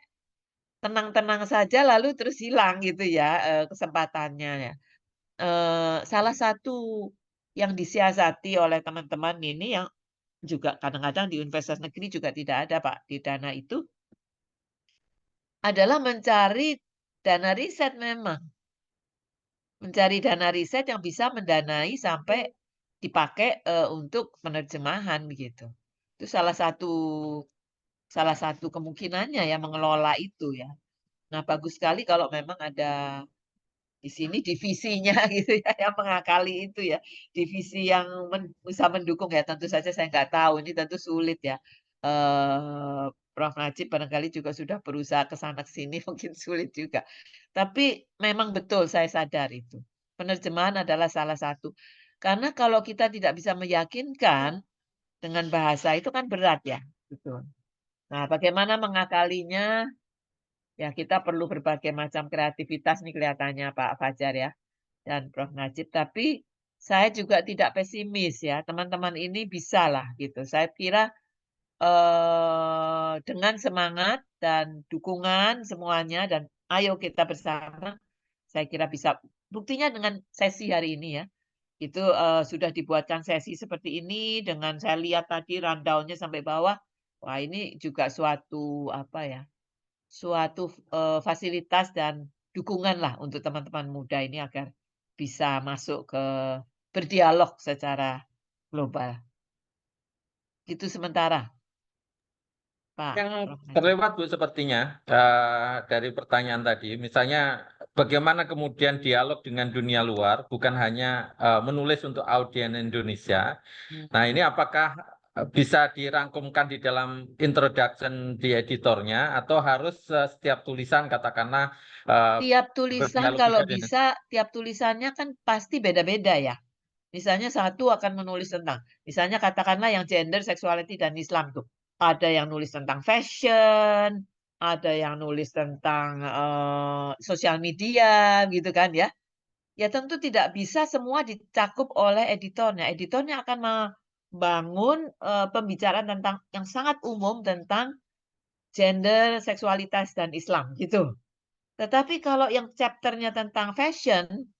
tenang-tenang saja lalu terus hilang gitu ya kesempatannya ya. Salah satu yang disiasati oleh teman-teman ini yang juga kadang-kadang di universitas negeri juga tidak ada Pak, di dana itu adalah mencari dana riset memang. Mencari dana riset yang bisa mendanai sampai dipakai, untuk penerjemahan begitu. Itu salah satu kemungkinannya ya mengelola itu ya. Nah, bagus sekali kalau memang ada di sini divisinya gitu ya, yang mengakali itu ya. Divisi yang bisa mendukung ya, tentu saja saya nggak tahu, ini tentu sulit ya. Prof. Najib barangkali juga sudah berusaha ke sana ke sini, mungkin sulit juga. Tapi memang betul saya sadar itu. Penerjemahan adalah salah satu. Karena kalau kita tidak bisa meyakinkan dengan bahasa itu kan berat ya. Betul. Nah, bagaimana mengakalinya? Ya, kita perlu berbagai macam kreativitas nih kelihatannya Pak Fajar ya dan Prof. Najib. Tapi saya juga tidak pesimis ya, teman-teman ini bisa lah gitu. Saya kira dengan semangat dan dukungan semuanya dan ayo kita bersama, saya kira bisa. Buktinya dengan sesi hari ini ya, itu sudah dibuatkan sesi seperti ini dengan saya lihat tadi rundown-nya sampai bawah. Wah, ini juga suatu apa ya? Suatu fasilitas dan dukungan lah untuk teman-teman muda ini agar bisa masuk ke berdialog secara global. Itu sementara, Pak Yang Prof. Najib. terlewat Bu sepertinya dari pertanyaan tadi, misalnya bagaimana kemudian dialog dengan dunia luar, bukan hanya menulis untuk audiens Indonesia. Nah, ini apakah bisa dirangkumkan di dalam introduction di editornya, atau harus setiap tulisan katakanlah Tiap tulisan berdialog kalau juga dengan bisa, tiap tulisannya kan pasti beda-beda ya. Misalnya satu akan menulis tentang, misalnya katakanlah yang gender, sexuality, dan Islam tuh. Ada yang nulis tentang fashion, ada yang nulis tentang sosial media, gitu kan ya. Ya tentu tidak bisa semua dicakup oleh editornya. Editornya akan membangun pembicaraan tentang yang sangat umum tentang gender, seksualitas, dan Islam gitu. Tetapi kalau yang chapternya tentang fashion,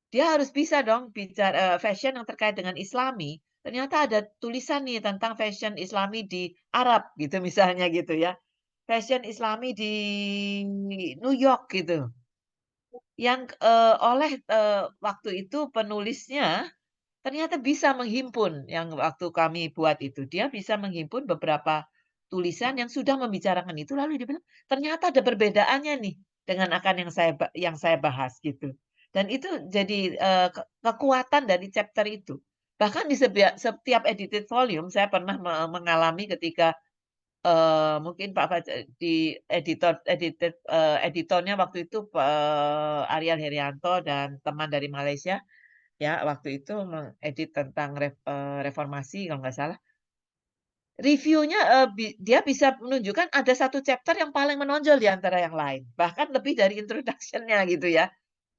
dia harus bisa dong bicara fashion yang terkait dengan Islami. Ternyata ada tulisan nih tentang fashion Islami di Arab gitu misalnya gitu ya. fashion Islami di New York gitu. Yang oleh waktu itu penulisnya ternyata bisa menghimpun yang waktu kami buat itu. Dia bisa menghimpun beberapa tulisan yang sudah membicarakan itu, lalu dia bilang, "Ternyata ada perbedaannya nih dengan akan yang saya bahas," gitu. Dan itu jadi, kekuatan dari chapter itu. Bahkan di setiap edited volume saya pernah mengalami ketika, mungkin Pak Faja di editornya waktu itu, Ariel Heryanto dan teman dari Malaysia. Ya, waktu itu mengedit tentang reformasi kalau nggak salah. Reviewnya, dia bisa menunjukkan ada satu chapter yang paling menonjol di antara yang lain. Bahkan lebih dari introduction-nya gitu ya,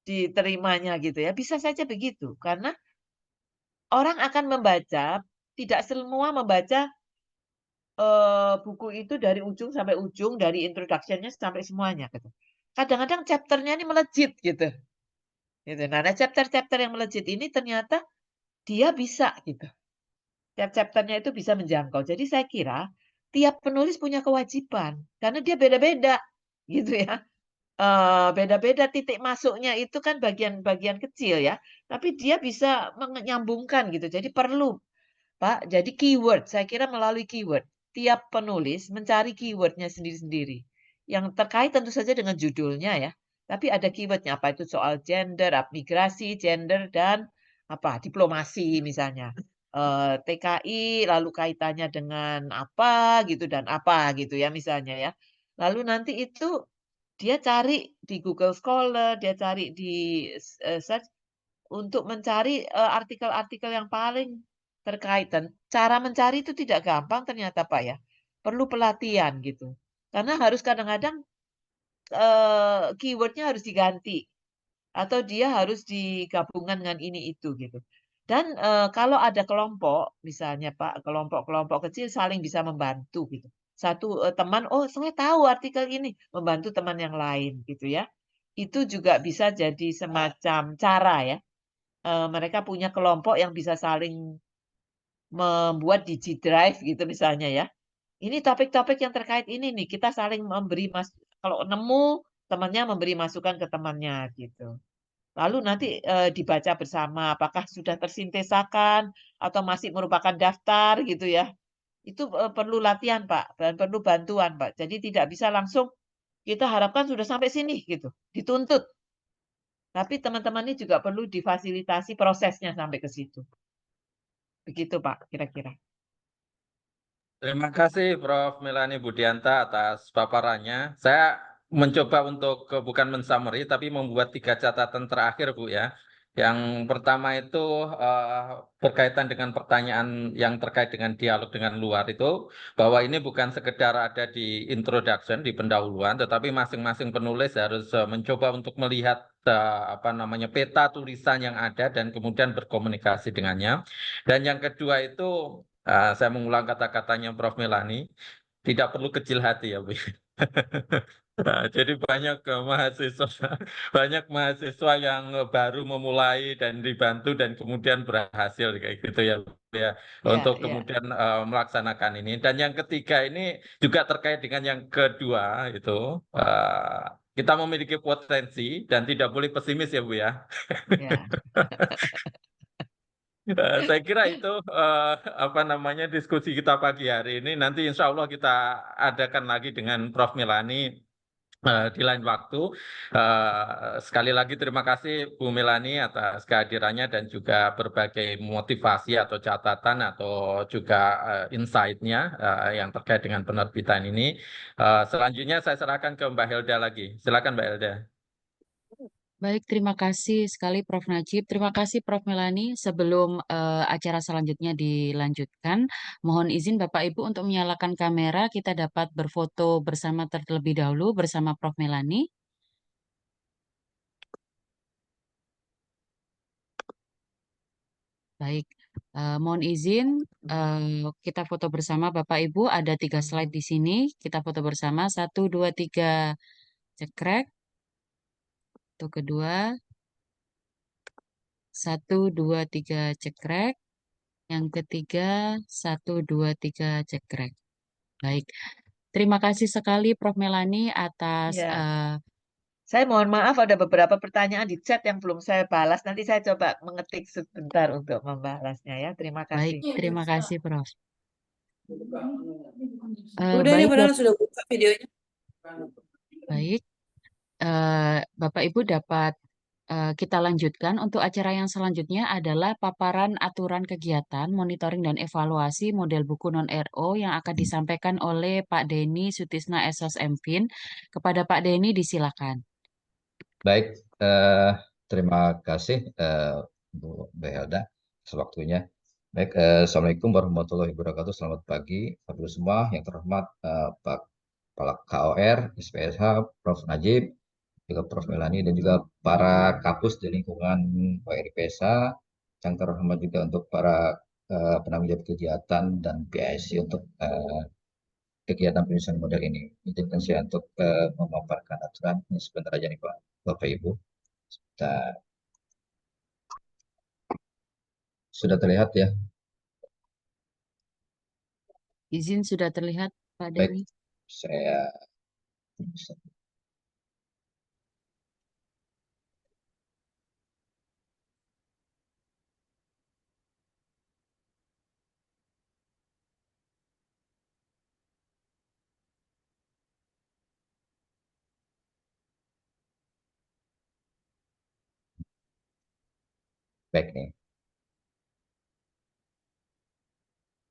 diterimanya gitu ya. Bisa saja begitu, karena orang akan membaca, tidak semua membaca, buku itu dari ujung sampai ujung, dari introduction-nya sampai semuanya gitu. Kadang-kadang chapter-nya ini melejit gitu, gitu. Nah, chapter-chapter yang melejit ini ternyata dia bisa gitu. Tiap chapter-nya itu bisa menjangkau. Jadi saya kira tiap penulis punya kewajiban karena dia beda-beda gitu ya. Beda-beda titik masuknya itu kan bagian-bagian kecil ya, tapi dia bisa menyambungkan gitu. Jadi perlu, Pak, jadi keyword, saya kira melalui keyword. Tiap penulis mencari keyword-nya sendiri-sendiri. Yang terkait tentu saja dengan judulnya ya, tapi ada keyword-nya, apa itu soal gender, migrasi, gender, dan apa, diplomasi misalnya. TKI, lalu kaitannya dengan apa gitu dan apa gitu ya misalnya ya. Lalu nanti itu dia cari di Google Scholar, dia cari di search untuk mencari, artikel-artikel yang paling terkait dan cara mencari itu tidak gampang ternyata, Pak, ya. Perlu pelatihan gitu. Karena harus kadang-kadang, keyword harus diganti atau dia harus digabungkan dengan ini itu gitu. Dan, kalau ada kelompok misalnya, Pak, kelompok-kelompok kecil saling bisa membantu gitu. Satu, teman, "Oh, saya tahu artikel ini," membantu teman yang lain gitu ya. Itu juga bisa jadi semacam cara ya. Mereka punya kelompok yang bisa saling membuat Drive gitu misalnya ya. Ini topik-topik yang terkait ini nih, kita saling memberi kalau nemu, temannya memberi masukan ke temannya gitu. Lalu nanti, dibaca bersama apakah sudah tersintesakan atau masih merupakan daftar gitu ya. Itu, perlu latihan, Pak, dan perlu bantuan, Pak. Jadi tidak bisa langsung kita harapkan sudah sampai sini gitu, dituntut. Tapi teman-teman ini juga perlu difasilitasi prosesnya sampai ke situ. Begitu, Pak, kira-kira. Terima kasih Prof. Melani Budianta atas paparannya. Saya mencoba untuk bukan mensummary tapi membuat 3 catatan terakhir Bu ya. Yang pertama itu berkaitan dengan pertanyaan yang terkait dengan dialog dengan luar itu, bahwa ini bukan sekedar ada di introduction, di pendahuluan, tetapi masing-masing penulis harus mencoba untuk melihat apa namanya peta tulisan yang ada dan kemudian berkomunikasi dengannya. Dan yang kedua itu, saya mengulang kata-katanya Prof. Melani, tidak perlu kecil hati ya Bu. Nah, jadi banyak mahasiswa, banyak mahasiswa yang baru memulai dan dibantu dan kemudian berhasil kayak gitu ya, Bu, ya, Ya, untuk ya, kemudian melaksanakan ini. Dan yang ketiga ini juga terkait dengan yang kedua itu, kita memiliki potensi dan tidak boleh pesimis ya Bu ya. ya. Saya kira itu apa namanya diskusi kita pagi hari ini. Nanti insya Allah kita adakan lagi dengan Prof. Melani di lain waktu. Sekali lagi terima kasih Bu Melani atas kehadirannya dan juga berbagai motivasi atau catatan atau juga insight-nya yang terkait dengan penerbitan ini. Selanjutnya saya serahkan ke Mbak Helda lagi. Silakan Mbak Helda. Baik, terima kasih sekali Prof. Najib. Terima kasih Prof. Melani. Sebelum acara selanjutnya dilanjutkan, mohon izin Bapak Ibu untuk menyalakan kamera. Kita dapat berfoto bersama terlebih dahulu bersama Prof. Melani. Baik, mohon izin kita foto bersama Bapak Ibu. Ada 3 slide di sini. Kita foto bersama. 1, 2, 3, cekrek. Itu kedua. 1, 2, 3, cekrek. Yang ketiga, 1, 2, 3, cekrek. Baik, terima kasih sekali Prof. Melani atas Ya, saya mohon maaf ada beberapa pertanyaan di chat yang belum saya balas. Nanti saya coba mengetik sebentar untuk membalasnya ya. Terima baik. kasih. Terima kasih Prof. Udah nih Baik, padahal sudah buka videonya. baik. Bapak Ibu dapat kita lanjutkan. Untuk acara yang selanjutnya adalah paparan aturan kegiatan, monitoring dan evaluasi model buku non-RO yang akan disampaikan oleh Pak Denny Sutisna SS MFin. Kepada Pak Denny disilakan. Baik, terima kasih Bu Behelda atas waktunya. Baik, Assalamualaikum warahmatullahi wabarakatuh. Selamat pagi, Bapak Ibu semua. Yang terhormat Pak Kepala KOR, SPSH, Prof. Najib, juga Prof. Melani, dan juga para kapus di lingkungan ORIPSA. Yang terhormat juga untuk para penanggung jawab kegiatan dan PIC untuk kegiatan penyusunan model ini. Izinkan saya untuk memaparkan aturan ini sebentar aja nih Pak, Bapak Ibu. Sudah terlihat ya? Izin sudah terlihat Pak Baik, Denny. saya baik nih.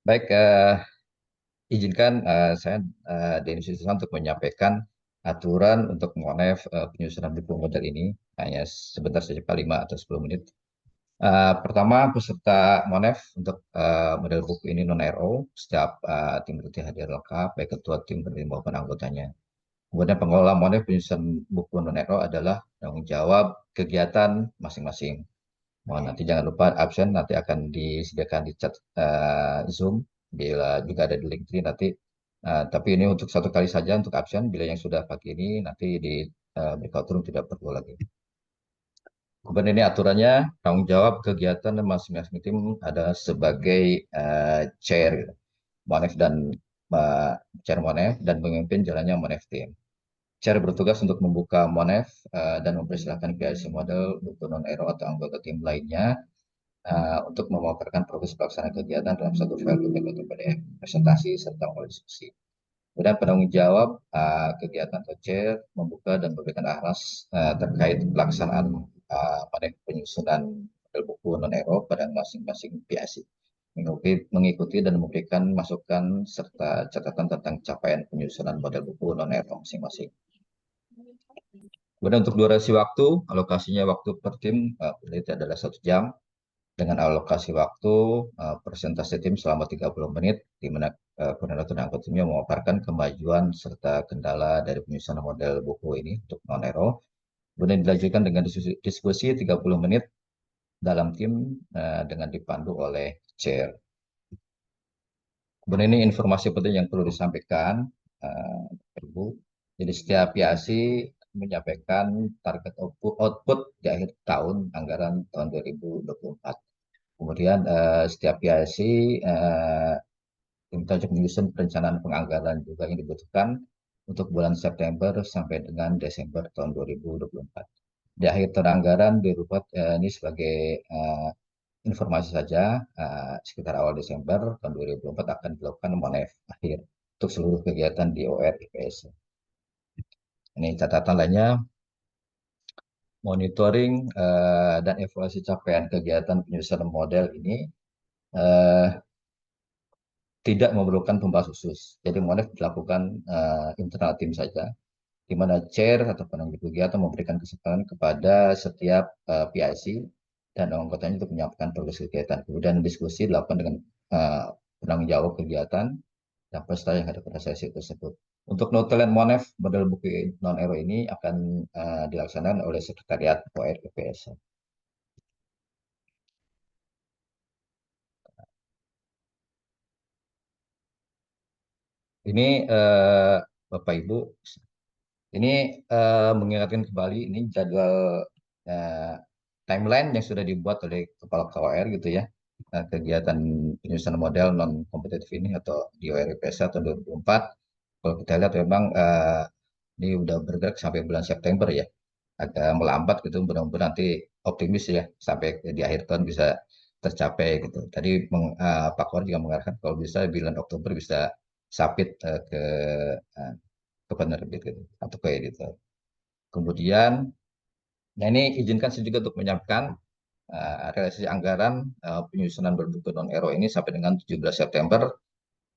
Baik, izinkan saya Denny Sutisna untuk menyampaikan aturan untuk MONEF penyusunan buku model ini hanya sebentar saja, 5 atau 10 menit. Pertama, peserta MONEF untuk model buku ini non-RO, setiap tim berarti hadir lengkap, baik ketua tim maupun anggotanya. Kemudian pengelola MONEF penyusunan buku non-RO adalah tanggung jawab kegiatan masing-masing. Mohon nanti jangan lupa absen, nanti akan disediakan di chat Zoom, bila juga ada di Linktree nanti. Tapi ini untuk satu kali saja untuk absen, bila yang sudah pakai ini nanti di breakout room tidak perlu lagi. Kemudian ini aturannya, tanggung jawab kegiatan masing-masing tim ada sebagai chair MONEF dan chair MONEF dan memimpin jalannya MONEF tim. Chair bertugas untuk membuka MONEF dan mempersilahkan PIC model buku non-RO atau anggota tim lainnya untuk memaparkan progres pelaksanaan kegiatan dalam satu file document atau PDF, presentasi, serta mulai diskusi. Kemudian penanggung jawab kegiatan atau chair membuka dan memberikan aras terkait pelaksanaan penyusunan model buku non-RO pada masing-masing PIC. Mengikuti dan memberikan masukan serta catatan tentang capaian penyusunan model buku non-RO masing-masing. Kemudian untuk durasi waktu, alokasinya waktu per tim itu adalah 1 jam dengan alokasi waktu presentasi tim selama 30 menit, di mana koordinator dan anggota timnya memaparkan kemajuan serta kendala dari penyusunan model buku ini untuk non-RO. Kemudian dilanjutkan dengan diskusi 30 menit dalam tim dengan dipandu oleh chair. Kemudian ini informasi penting yang perlu disampaikan, Ibu. Jadi setiap PIC menyampaikan target output di akhir tahun anggaran tahun 2024. Kemudian setiap PIC diminta untuk menyusun perencanaan penganggaran juga yang dibutuhkan untuk bulan September sampai dengan Desember tahun 2024. Di akhir tahun anggaran dibuat ini sebagai informasi saja, sekitar awal Desember tahun 2024 akan dilakukan MONEF akhir untuk seluruh kegiatan di ORIPS. Ini catatan lainnya, monitoring dan evaluasi capaian kegiatan penyusunan model ini tidak memerlukan pembahas khusus. Jadi MONEF dilakukan internal tim saja, di mana chair atau penanggung kegiatan memberikan kesempatan kepada setiap PIC dan anggotanya untuk menyampaikan progres kegiatan. Kemudian diskusi dilakukan dengan penanggung jawab kegiatan dan peserta yang ada pada sesi tersebut. Untuk notulen MONEF model buku non-RO ini akan dilaksanakan oleh Sekretariat ORIPS. Ini Bapak Ibu, ini mengingatkan kembali ini jadwal timeline yang sudah dibuat oleh Kepala KOR gitu ya, kegiatan penyusunan model non kompetitif ini atau di ORIPS tahun 2024. Kalau kita lihat memang ini udah bergerak sampai bulan September ya, agak melambat gitu. Mudah-mudahan nanti optimis ya sampai di akhir tahun bisa tercapai gitu. Tadi Pak Kor juga mengatakan kalau bisa bulan Oktober bisa submit eh, ke penerbit gitu atau ke editor. Kemudian, nah ini izinkan saya juga untuk menyiapkan realisasi anggaran penyusunan berbuku non-ero ini sampai dengan 17 September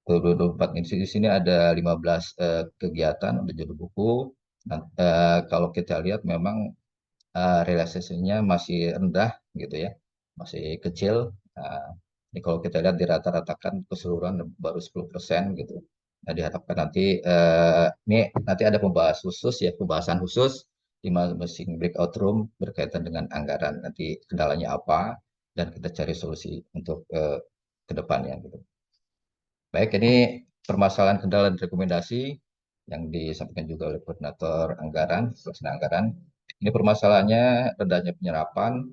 2024. Di sini ada 15 kegiatan, ada judul buku. Nah, kalau kita lihat memang realisasinya masih rendah gitu ya, masih kecil. Uh, ini kalau kita lihat dirata-ratakan keseluruhan baru 10% gitu. Nah, diharapkan nanti ini nanti ada pembahasan khusus di masing-masing breakout room berkaitan dengan anggaran. Nanti kendalanya apa dan kita cari solusi untuk ke depannya gitu. Baik, ini permasalahan kendala dan rekomendasi yang disampaikan juga oleh koordinator anggaran, pelaksana anggaran. Ini permasalahannya rendahnya penyerapan,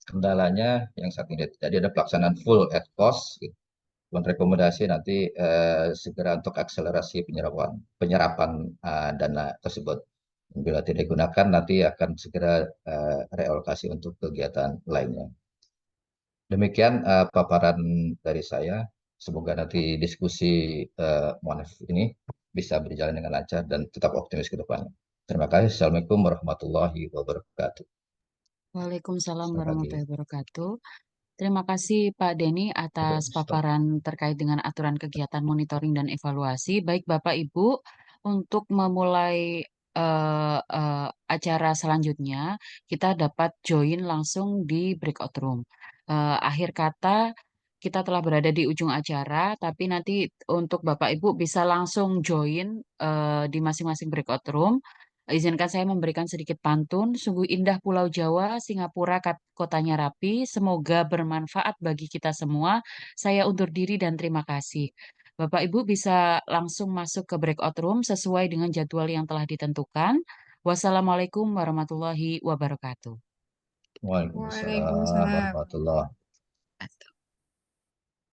kendalanya yang saat ini. Jadi ada pelaksanaan full at cost, gitu. Dan rekomendasi nanti segera untuk akselerasi penyerapan dana tersebut. Bila tidak digunakan, nanti akan segera realokasi untuk kegiatan lainnya. Demikian paparan dari saya. Semoga nanti diskusi Monef ini bisa berjalan dengan lancar dan tetap optimis ke depannya. Terima kasih. Assalamualaikum warahmatullahi wabarakatuh. Waalaikumsalam Selamat pagi. warahmatullahi wabarakatuh. Terima kasih Pak Denny atas paparan terkait dengan aturan kegiatan monitoring dan evaluasi. Baik Bapak Ibu, untuk memulai acara selanjutnya, kita dapat join langsung di breakout room. Akhir kata, kita telah berada di ujung acara, tapi nanti untuk Bapak Ibu bisa langsung join di masing-masing breakout room. Izinkan saya memberikan sedikit pantun. Sungguh indah Pulau Jawa, Singapura kotanya rapi. Semoga bermanfaat bagi kita semua. Saya undur diri dan terima kasih. Bapak Ibu bisa langsung masuk ke breakout room sesuai dengan jadwal yang telah ditentukan. Wassalamualaikum warahmatullahi wabarakatuh. Waalaikumsalam Waalaikumsalam. warahmatullahi